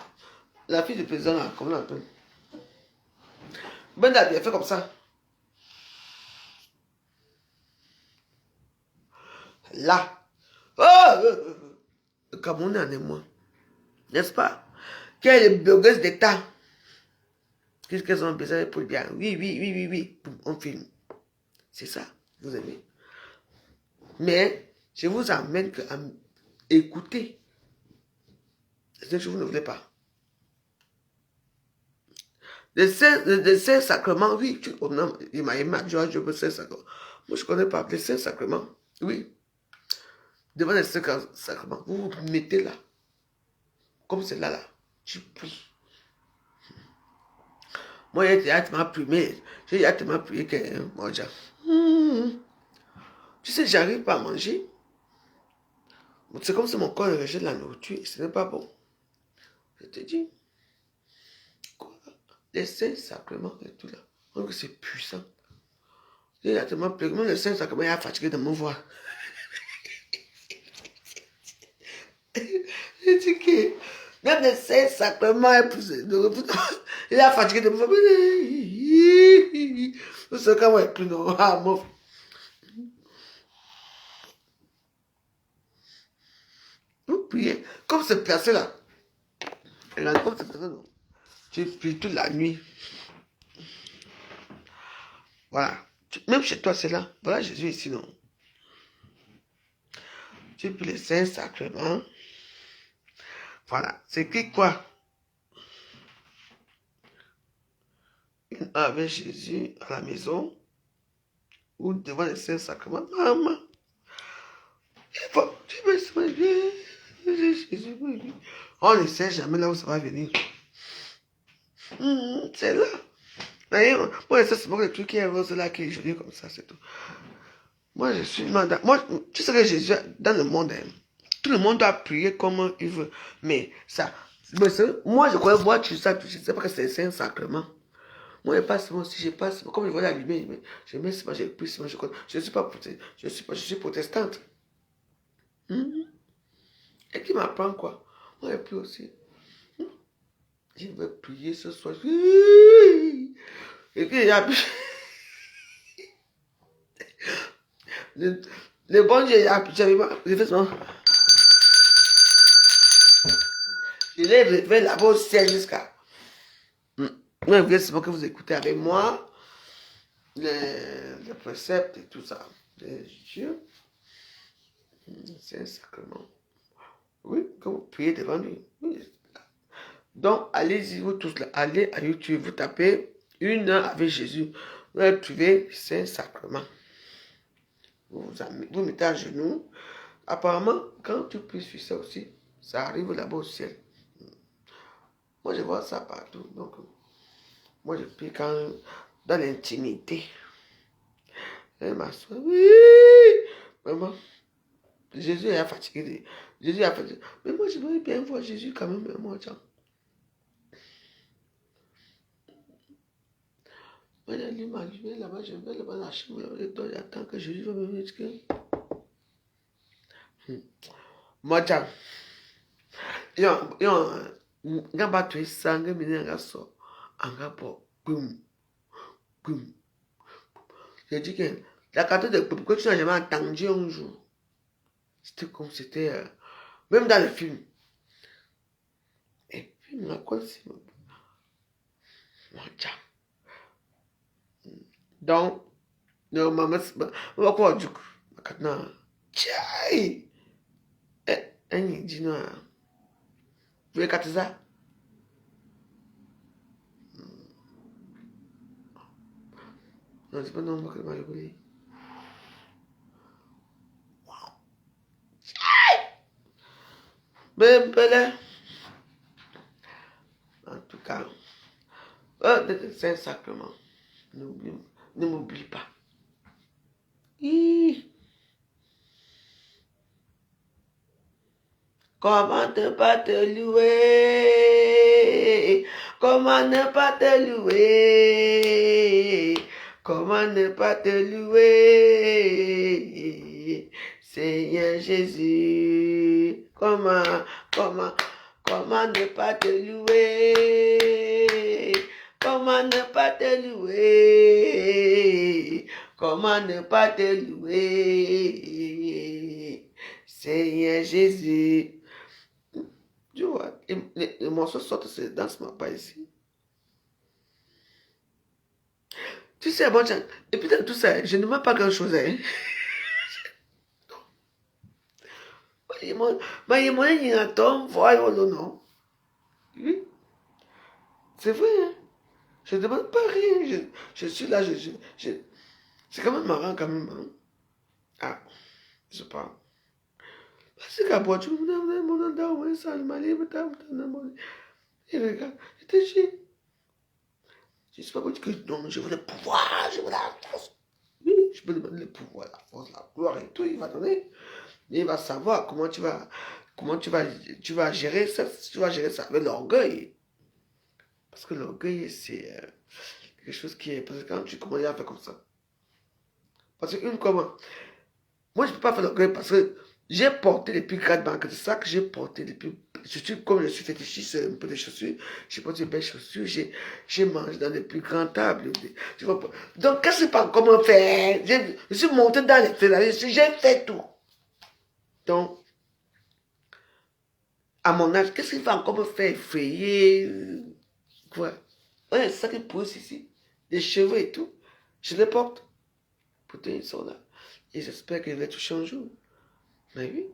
La fille du président, là, comment on l'appelle? Brenda bien fait comme ça. Là. Le Cameroun en est moins. N'est-ce pas? Quelle blogueuse d'État? Qu'est-ce qu'elles ont besoin pour le bien? Oui. On filme. C'est ça, vous aimez. Mais je vous amène à écouter. C'est ce que vous ne voulez pas. Les saints sacrements, oui. Il m'a aimé, je veux saints sacrements. Moi, je ne connais pas les saints sacrements. Oui. Devant les saints sacrements, vous vous mettez là. Comme c'est là. Tu pries. Moi, j'ai tellement prié. J'ai tellement prié que moi, tu sais, j'arrive pas à manger. C'est comme si mon corps rejette la nourriture et ce n'est pas bon. Je te dis. Quoi? Les saints sacrements et tout là. Donc c'est puissant. J'ai tellement prié. Même le saint sacrement, il a fatigué de me voir. J'ai dit que même le saint sacrement, il a fatigué de me voir. C'est quand même plus normal. Vous priez. Comme c'est placé là. Regarde comme c'est placé là. Tu pries toute la nuit. Voilà. Même chez toi, c'est là. Voilà Jésus ici, non. Tu pries les saints sacrements. Voilà. C'est écrit quoi? Une heure avec Jésus à la maison ou devant les saints sacrements. Maman. Il faut. Tu veux se Jésus. On ne sait jamais là où ça va venir. C'est là. Moi, ça, c'est pas le truc qui est rose là, qui est joli comme ça, c'est tout. Moi, je suis mandat. Moi, tu sais que Jésus, dans le monde, tout le monde doit prier comme il veut. Mais ça, moi, je crois voir tout ça, je ne sais pas que c'est un sacrement. Moi, je passe, moi aussi, je passe, comme je vois la lumière, je mets ça, je prie, je suis protestante. Et qui m'apprend quoi? Moi, je prie aussi. Je vais prier ce soir. Et puis, il y a... Le bon Dieu, j'avais pas. Je fais ça. Je l'ai relevé là-bas au ciel jusqu'à. Moi, je voulais seulement que vous écoutez avec moi les préceptes et tout ça. Dieu, c'est un sacrement. Oui, quand vous priez devant lui. Oui. Donc, allez-y, vous tous là. Allez à YouTube, vous tapez 1 heure avec Jésus. Vous allez trouver, c'est un sacrement. Vous mettez à genoux. Apparemment, quand tu pries sur ça aussi, ça arrive là-bas au ciel. Moi, je vois ça partout. Donc, moi, je prie quand dans l'intimité. Et ma soeur, oui, vraiment, Jésus est fatigué. Jésus est fatigué. Mais moi, je voudrais bien voir Jésus quand même, moi, tiens. Moi, j'ai ma lumière là-bas, je vais là-bas dans la chambre, j'attends que Jésus va me dire que. Moi, tiens, nga ba tu ça, nga mine nga so, nga po, boum, boum. J'ai dit que la carte de pourquoi tu n'as jamais entendu un jour. C'était comme c'était, même dans le film. Et puis, moi, quoi, c'est moi, tiens. Donc, normalement, on va quoi du coup, maintenant, tiens, un dit non, vous voulez capter ça? Non, c'est pas non, que je vais mais là, en tout cas, c'est un sacrement. Ne m'oublie pas. Comment ne pas te louer? Comment ne pas te louer? Comment ne pas te louer? Seigneur Jésus, comment ne pas te louer? Comment ne pas te louer? Comment ne pas te louer? Seigneur Jésus. Tu vois, les morceaux sortent, c'est dans ce pas ici. Tu sais, bon, et puis dans tout ça, je ne vois pas grand-chose. Hein. Mais il y a un temps, voilà, non. Oui, c'est vrai. Hein. Je ne demande pas rien. Je suis là, c'est quand même marrant, quand même. Hein. Ah, je sais pas. C'est qu'à boire, tu me dis, mon endroit, ça, le mali, il regarde, il te dit. Je ne sais pas pour dire que non, je veux le pouvoir, je veux la force. Oui, je peux demander le pouvoir, la force, la gloire et tout, il va donner. Mais il va savoir comment tu vas gérer ça, tu vas gérer ça avec l'orgueil. Parce que l'orgueil, c'est quelque chose qui est... Parce que quand tu commences à faire comme ça. Parce que comment? Moi, je ne peux pas faire l'orgueil parce que j'ai porté les plus grandes banques de sacs, j'ai porté les plus... Comme je suis fétichiste un peu de chaussures, j'ai porté des belles chaussures, j'ai mangé dans les plus grandes tables. Tu vois pas? Donc, qu'est-ce que je sais pas comment faire? Je suis monté dans les faits, j'ai fait tout. Donc, à mon âge, qu'est-ce qu'il va encore me faire effrayer? Quoi? Ouais, c'est ça qui pousse ici. Les cheveux et tout. Je les porte. Pourtant, ils sont là. Et j'espère qu'ils vont toucher un jour. Mais oui.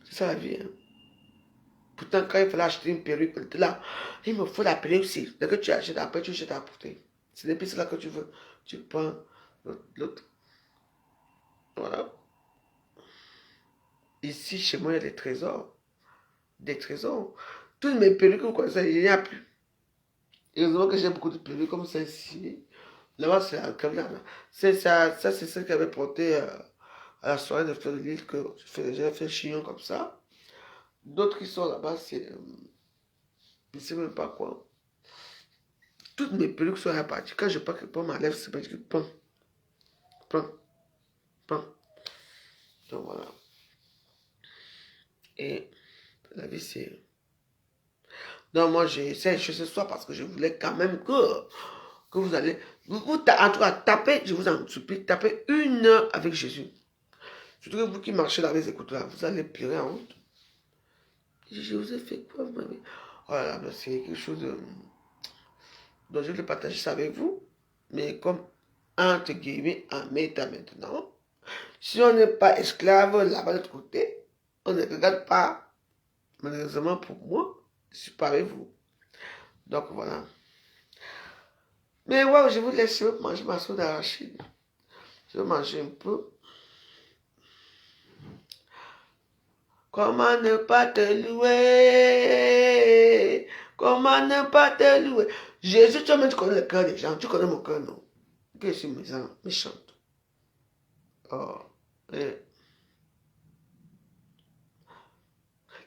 C'est ça la vie. Hein. Pourtant, quand il fallait acheter une perruque, là, il me faut la perruque aussi. Dès que tu achètes, après tu jettes à porter. C'est depuis cela que tu veux. Tu prends l'autre. Voilà. Ici, chez moi, il y a des trésors. Des trésors. Toutes mes perruques, vous connaissez, il n'y a plus. Heureusement que j'ai beaucoup de perruques comme celle-ci. Là-bas, c'est la caméra. C'est ça, c'est celle qui avait porté à la soirée de Fleur de Lille que j'ai fait le chignon comme ça. D'autres qui sont là-bas, c'est. Je ne sais même pas quoi. Toutes mes perruques sont réparties. Quand je prends ma lèvre, c'est pas que pan. Donc voilà. Et la vie, c'est. Donc moi, j'ai essayé ce soir parce que je voulais quand même que que vous allez, en tout cas, tapez, je vous en supplie, tapez 1 heure avec Jésus. Surtout que vous qui marchez dans les écouteurs, vous allez pleurer en honte. Je vous ai fait quoi, vous m'avez... Oh là là, c'est quelque chose de... Donc je vais partager ça avec vous, mais comme entre guillemets en méta maintenant. Si on n'est pas esclave là-bas de l'autre côté, on ne regarde pas. Malheureusement pour moi, je suis pas avec vous. Donc voilà. Mais ouais, je vous laisse manger ma sauce d'arachide. Je vais manger un peu. Comment ne pas te louer? Comment ne pas te louer? Jésus, toi-même, tu connais le cœur des gens. Tu connais mon cœur, non? Que je suis méchante. Oh.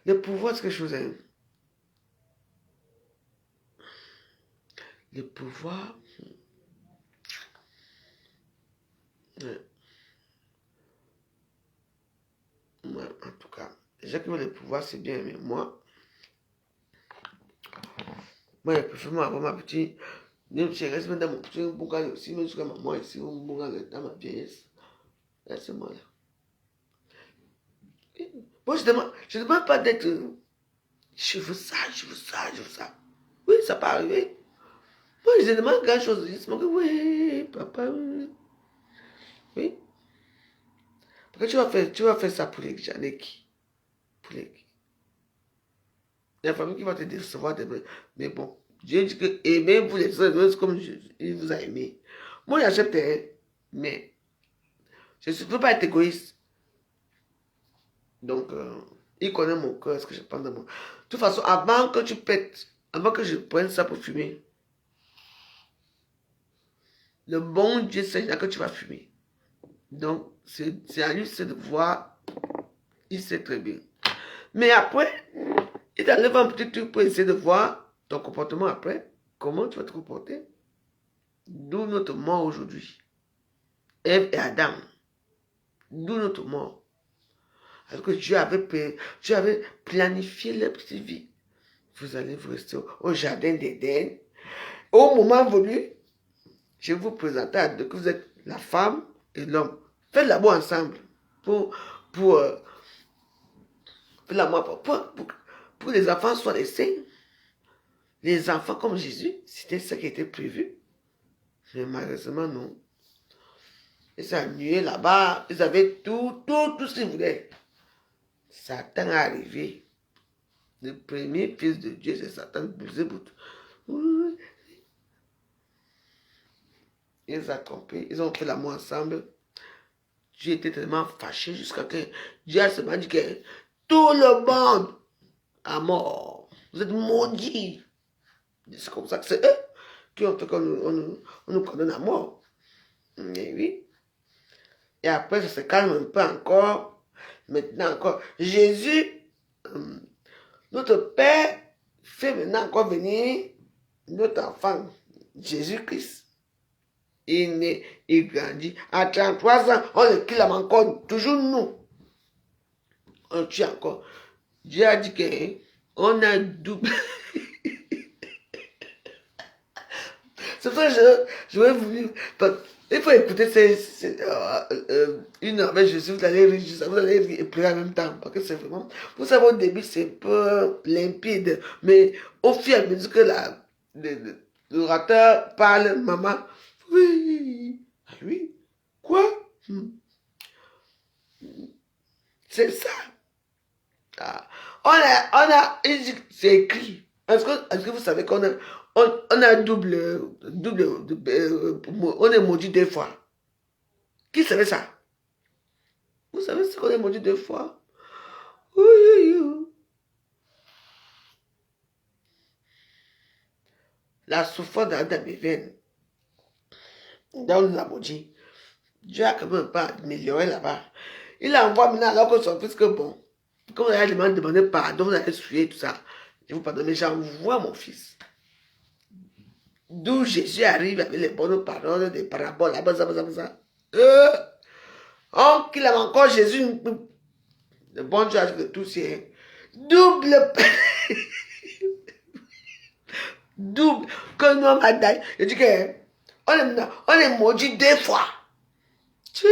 Le pouvoir, c'est quelque chose. Hein? Le pouvoir. Ouais, en tout cas, les gens qui veulent le pouvoir, c'est bien, mais moi, je préfère avoir ma petite. Je reste dans mon petit boucan aussi, même jusqu'à maman ici, mon boucan dans ma vieillesse. Laissez-moi là. Moi, je demande pas d'être. Je veux ça, je veux ça, je veux ça. Oui, ça peut arriver. Moi, je demande grand chose. Je dis, oui, papa, oui. Oui. Parce que tu vas faire ça pour les gens, qui? Pour les qui? La famille qui va te décevoir, mais bon. Dieu dit que aimez-vous les autres comme il vous a aimé. Moi, j'accepte, mais je ne peux pas être égoïste. Donc, il connaît mon cœur, ce que je pense de moi. De toute façon, avant que tu pètes, avant que je prenne ça pour fumer, le bon Dieu sait que tu vas fumer. Donc, c'est à lui de voir, il sait très bien. Mais après, il t'enlève un petit truc pour essayer de voir ton comportement après. Comment tu vas te comporter? D'où notre mort aujourd'hui. Ève et Adam. D'où notre mort. Parce que Dieu avait planifié leur petite vie. Vous allez vous rester au jardin d'Éden. Au moment voulu, je vais vous présenter à deux que vous êtes la femme et l'homme. Faites l'amour ensemble. Pour les enfants soient les saints. Les enfants comme Jésus, c'était ce qui était prévu. Mais malheureusement, non. Ils sont annulés là-bas. Ils avaient tout ce qu'ils voulaient. Satan est arrivé. Le premier fils de Dieu, c'est Satan. Ils ont trompé. Ils ont fait l'amour ensemble. Dieu était tellement fâché jusqu'à ce que Dieu a seulement dit que tout le monde a mort. Vous êtes maudits. C'est comme ça que c'est eux qui ont fait qu'on nous condamne à mort. Mais oui. Et après, ça se calme un peu encore. Maintenant encore. Jésus, notre Père, fait maintenant encore venir notre enfant, Jésus-Christ. Il naît, il grandit. À 33 ans, on le kill encore. Toujours nous. On tue encore. Dieu a dit qu'on a double. C'est pour ça que je vais vous dire. Il faut écouter une heure avec Jésus, vous allez pleurer en même temps. Parce que c'est vraiment. Vous savez, au début, c'est un peu limpide. Mais au fur et à mesure que l'orateur parle, maman, oui, oui, quoi? C'est ça. Ah. C'est écrit. Est-ce que vous savez qu'on a. On a double, on est maudit 2 fois. Qui savait ça? Vous savez ce qu'on est maudit 2 fois? Oui. La souffrance dans mes veines. Là, on nous a maudit. Dieu a quand même pas amélioré là-bas. Il envoie maintenant alors que son fils que bon. Quand vous allez demander pardon, vous allez suer tout ça. Je vous pardonne, mais j'envoie mon fils. D'où Jésus arrive avec les bonnes paroles, des paraboles, ça. Qu'il a encore Jésus, le bon Dieu de tous, c'est double. Double. Que nous, madame, je dis que On est maudit 2 fois. Tu.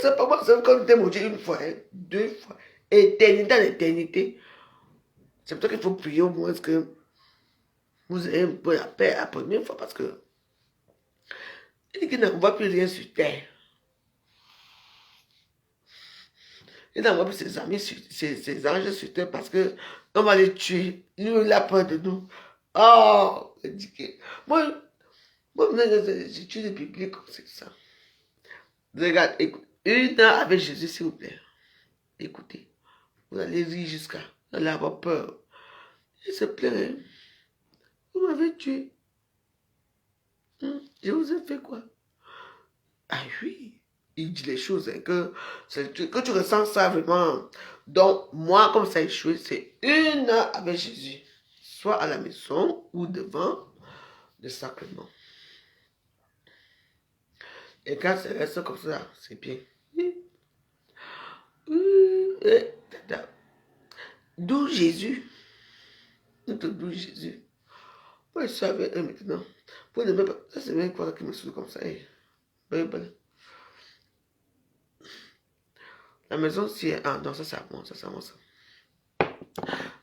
C'est pas moi, c'est comme t'es maudit 1 fois, hein, 2 fois. Éternité en éternité. C'est pour ça qu'il faut prier au moins que vous ayez un peu la paix la première fois parce que il dit qu'il n'envoie plus rien sur terre. Il n'envoie plus ses amis, ses anges sur terre parce que on va les tuer. Lui, il a peur de nous. Oh, il dit que moi, j'étudie les bibliques comme c'est ça. Regarde, écoute, une heure avec Jésus, s'il vous plaît. Écoutez, vous allez rire jusqu'à, vous allez avoir peur. Il se plaît, hein? Vous m'avez tué. Je vous ai fait quoi? Ah oui, il dit les choses, hein, que tu ressens ça vraiment. Donc, moi, comme ça a échoué, c'est 1 heure avec Jésus. Soit à la maison ou devant le sacrement. Et quand ça reste comme ça, c'est bien. D'où Jésus. D'où Jésus. Moi, je suis avec eux maintenant. Vous ne même pas. Ça, c'est même quoi qui me saoule comme ça. La maison, si. Ah, non, ça, c'est à moi. Ça, c'est à moi, ça.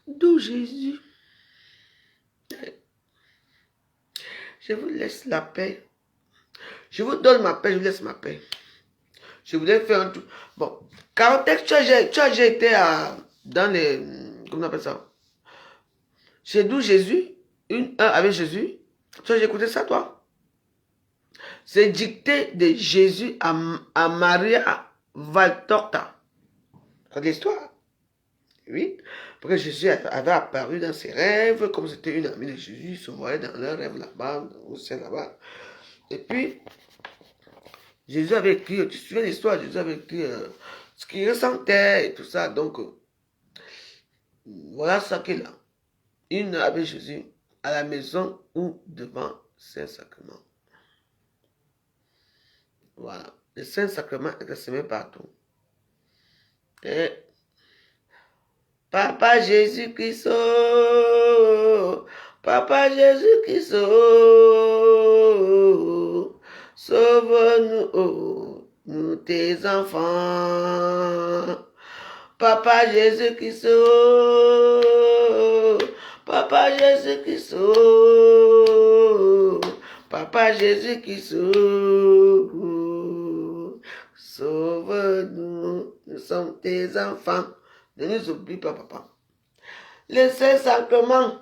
D'où Jésus. Je vous laisse la paix. Je vous donne ma paix, je vous laisse ma paix. Je voulais faire un tout. Bon, Carotex, tu as déjà été dans les. Comment on appelle ça? Chez d'où Jésus, 1 heure avec Jésus. Tu as écouté ça, toi? C'est dicté de Jésus à Maria Valtorta. C'est l'histoire. Oui. Parce que Jésus avait apparu dans ses rêves, comme c'était une amie de Jésus, il se voyait dans leur rêve là-bas, au ciel là-bas. Et puis, Jésus avait écrit, tu te souviens de l'histoire, Jésus avait écrit ce qu'il ressentait et tout ça. Donc, voilà ça qu'il a. Une avec Jésus à la maison ou devant Saint-Sacrement. Voilà. Le Saint-Sacrement est ressemé partout. Et Papa Jésus-Christ, oh, Papa Jésus-Christ, oh, sauve-nous, oh, nous tes enfants. Papa Jésus-Christ, oh, Papa Jésus-Christ, oh, Papa Jésus-Christ, oh, sauve-nous, nous sommes tes enfants. Ne nous oublie pas, papa. Le Saint-Sacrement,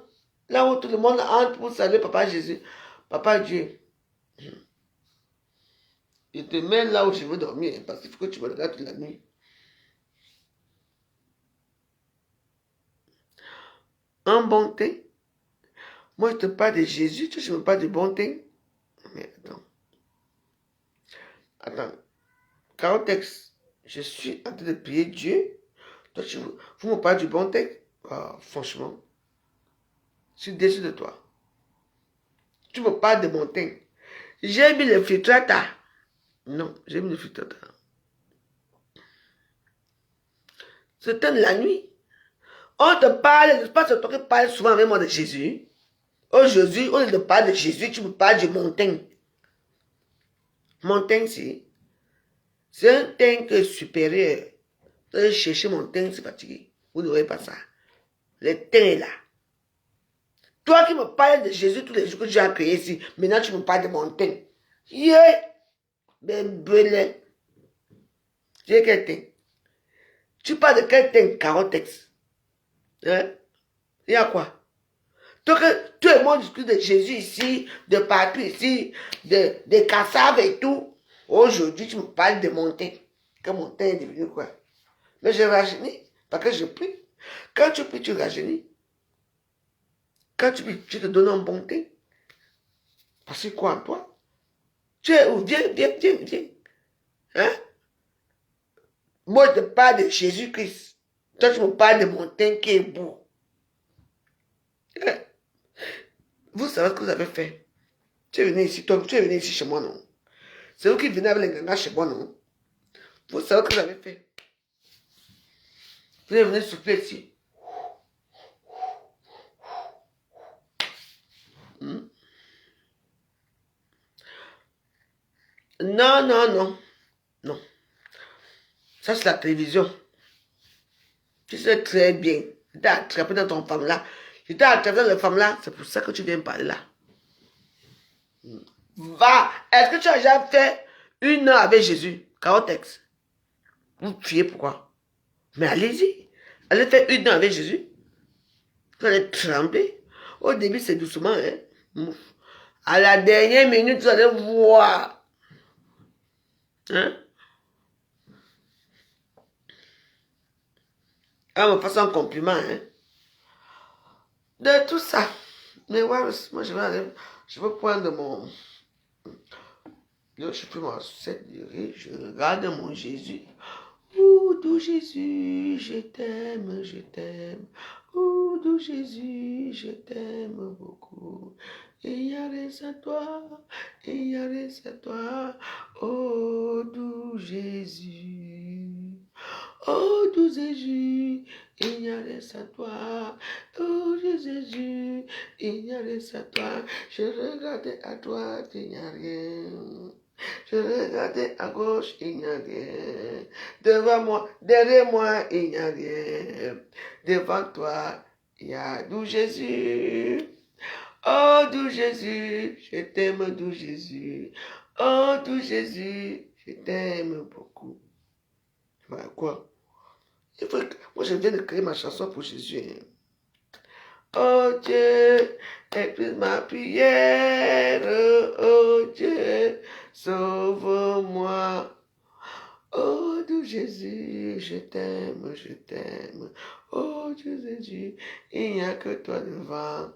là où tout le monde entre pour saluer Papa Jésus. Papa Dieu, il te met là où je veux dormir, parce qu'il faut que tu me regardes toute la nuit. En bonté, moi je te parle de Jésus, tu me parles de bonté. Mais attends. Carotex, je suis en train de prier Dieu. Toi, vous me parlez du bonté. Oh, franchement, je suis déçu de toi. Tu me parles de bonté. J'ai mis le filtrata. Non, j'ai mis le filtrata. C'était la nuit. On te parle, pas ce toi qui parle souvent avec moi de Jésus. Aujourd'hui, on te parle de Jésus, tu me parles de montagne. Montagne, c'est un teint supérieur. Vous allez chercher mon teint, c'est fatigué. Vous n'aurez pas ça. Le teint est là. Toi qui me parles de Jésus tous les jours que tu as créé ici, maintenant tu me parles de mon teint. Yeah! Bébé. Tu es quel teint? Tu parles de quel teint, Carotex? Hein? Il y a quoi? Donc, tout le monde discute de Jésus ici, de partout ici, de cassaves et tout. Aujourd'hui, tu me parles de mon teint. Que mon teint est devenu quoi? Mais je rajeunis, parce que je prie. Quand tu pries, tu rajeunis. Quand tu pries, tu te donnes un bon teint. Parce que quoi en toi? Tu es où? Viens. Hein? Moi, je te parle de Jésus-Christ. Toi, tu me parles de mon teint qui est beau. Hein? Vous savez ce que vous avez fait. Tu es venu ici, toi, tu es venu ici chez moi, non? C'est vous qui venez avec les gangas chez moi, non? Vous savez ce que vous avez fait. Vous êtes venu souffler ici. Non, non, non. Non. Ça, c'est la télévision. Tu sais très bien. Tu t'es attrapé dans ton femme là. Tu t'es attrapé dans la femme là. C'est pour ça que tu viens parler là. Va. Est-ce que tu as déjà fait 1 heure avec Jésus? Carotex. Vous fuyez pourquoi? Mais allez-y. Allez faire 1 heure avec Jésus. Vous allez trembler. Au début, c'est doucement. Hein? À la dernière minute, vous allez voir. Hein? Elle me fasse un compliment. Hein? De tout ça. Mais ouais, moi, je vais prendre mon... Je suis mon set de riz, je regarde mon Jésus. Ouh, doux Jésus, je t'aime, je t'aime. Ouh, doux Jésus, je t'aime beaucoup. Il n'y a rien à toi, il n'y a rien à toi. Oh, doux Jésus. Oh, doux Jésus, il n'y a rien à toi. Oh, Jésus, il n'y a rien à toi. Je regardais à droite, il n'y a rien. Je regardais à gauche, il n'y a rien. Devant moi, derrière moi, il n'y a rien. Devant toi, il y a doux Jésus. Oh, doux Jésus, je t'aime, doux Jésus. Oh, doux Jésus, je t'aime beaucoup. Voilà quoi? Moi, je viens de créer ma chanson pour Jésus. Oh Dieu, écoute ma prière. Oh Dieu, sauve-moi. Oh doux Jésus, je t'aime, je t'aime. Oh Dieu Jésus, il n'y a que toi devant.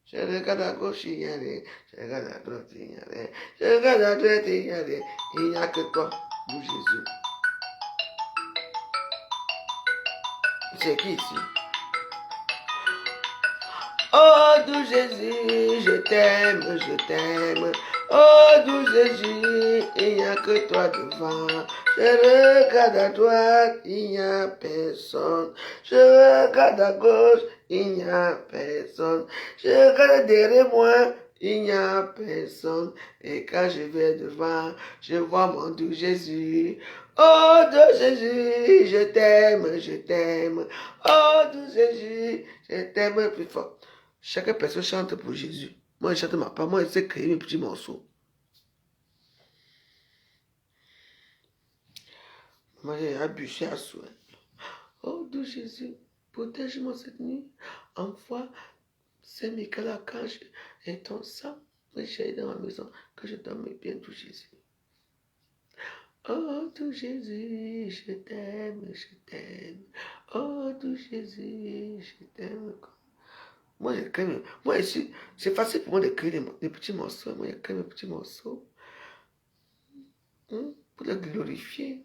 Je regarde à gauche, il n'y a rien. Je regarde à droite, il n'y a rien. Je regarde à droite, il n'y a rien. Il n'y a que toi, doux Jésus. C'est qui ici? Oh, doux Jésus, je t'aime, je t'aime. Oh, doux Jésus, il n'y a que toi devant. Je regarde à droite, il n'y a personne. Je regarde à gauche, il n'y a personne. Je regarde derrière moi, il n'y a personne. Et quand je vais devant, je vois mon doux Jésus. Oh, doux Jésus, je t'aime, je t'aime. Oh, doux Jésus, je t'aime plus fort. Chaque personne chante pour Jésus. Moi, je chante ma part. Moi, je sais créer mes petits morceaux. Moi, j'ai abusé à souhait. Oh, doux Jésus, protège-moi cette nuit. Envoie Saint-Michel Archange et ton sang. J'ai dans ma maison que je dorme bien, doux Jésus. Oh, doux Jésus, je t'aime, je t'aime. Oh, doux Jésus, je t'aime. Moi, c'est facile pour moi de créer des petits morceaux. Moi, j'ai créé mes petits morceaux pour le glorifier.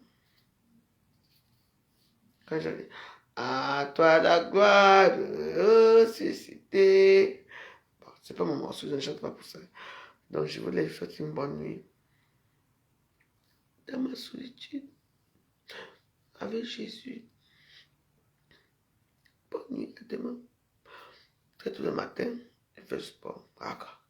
Quand j'allais, à toi la gloire, ressuscité. Bon, c'est pas mon morceau, je ne chante pas pour ça. Donc, je voulais faire une bonne nuit. Dans ma solitude, avec Jésus. Bonne nuit, à demain. Très tôt le matin, je fais sport. D'accord.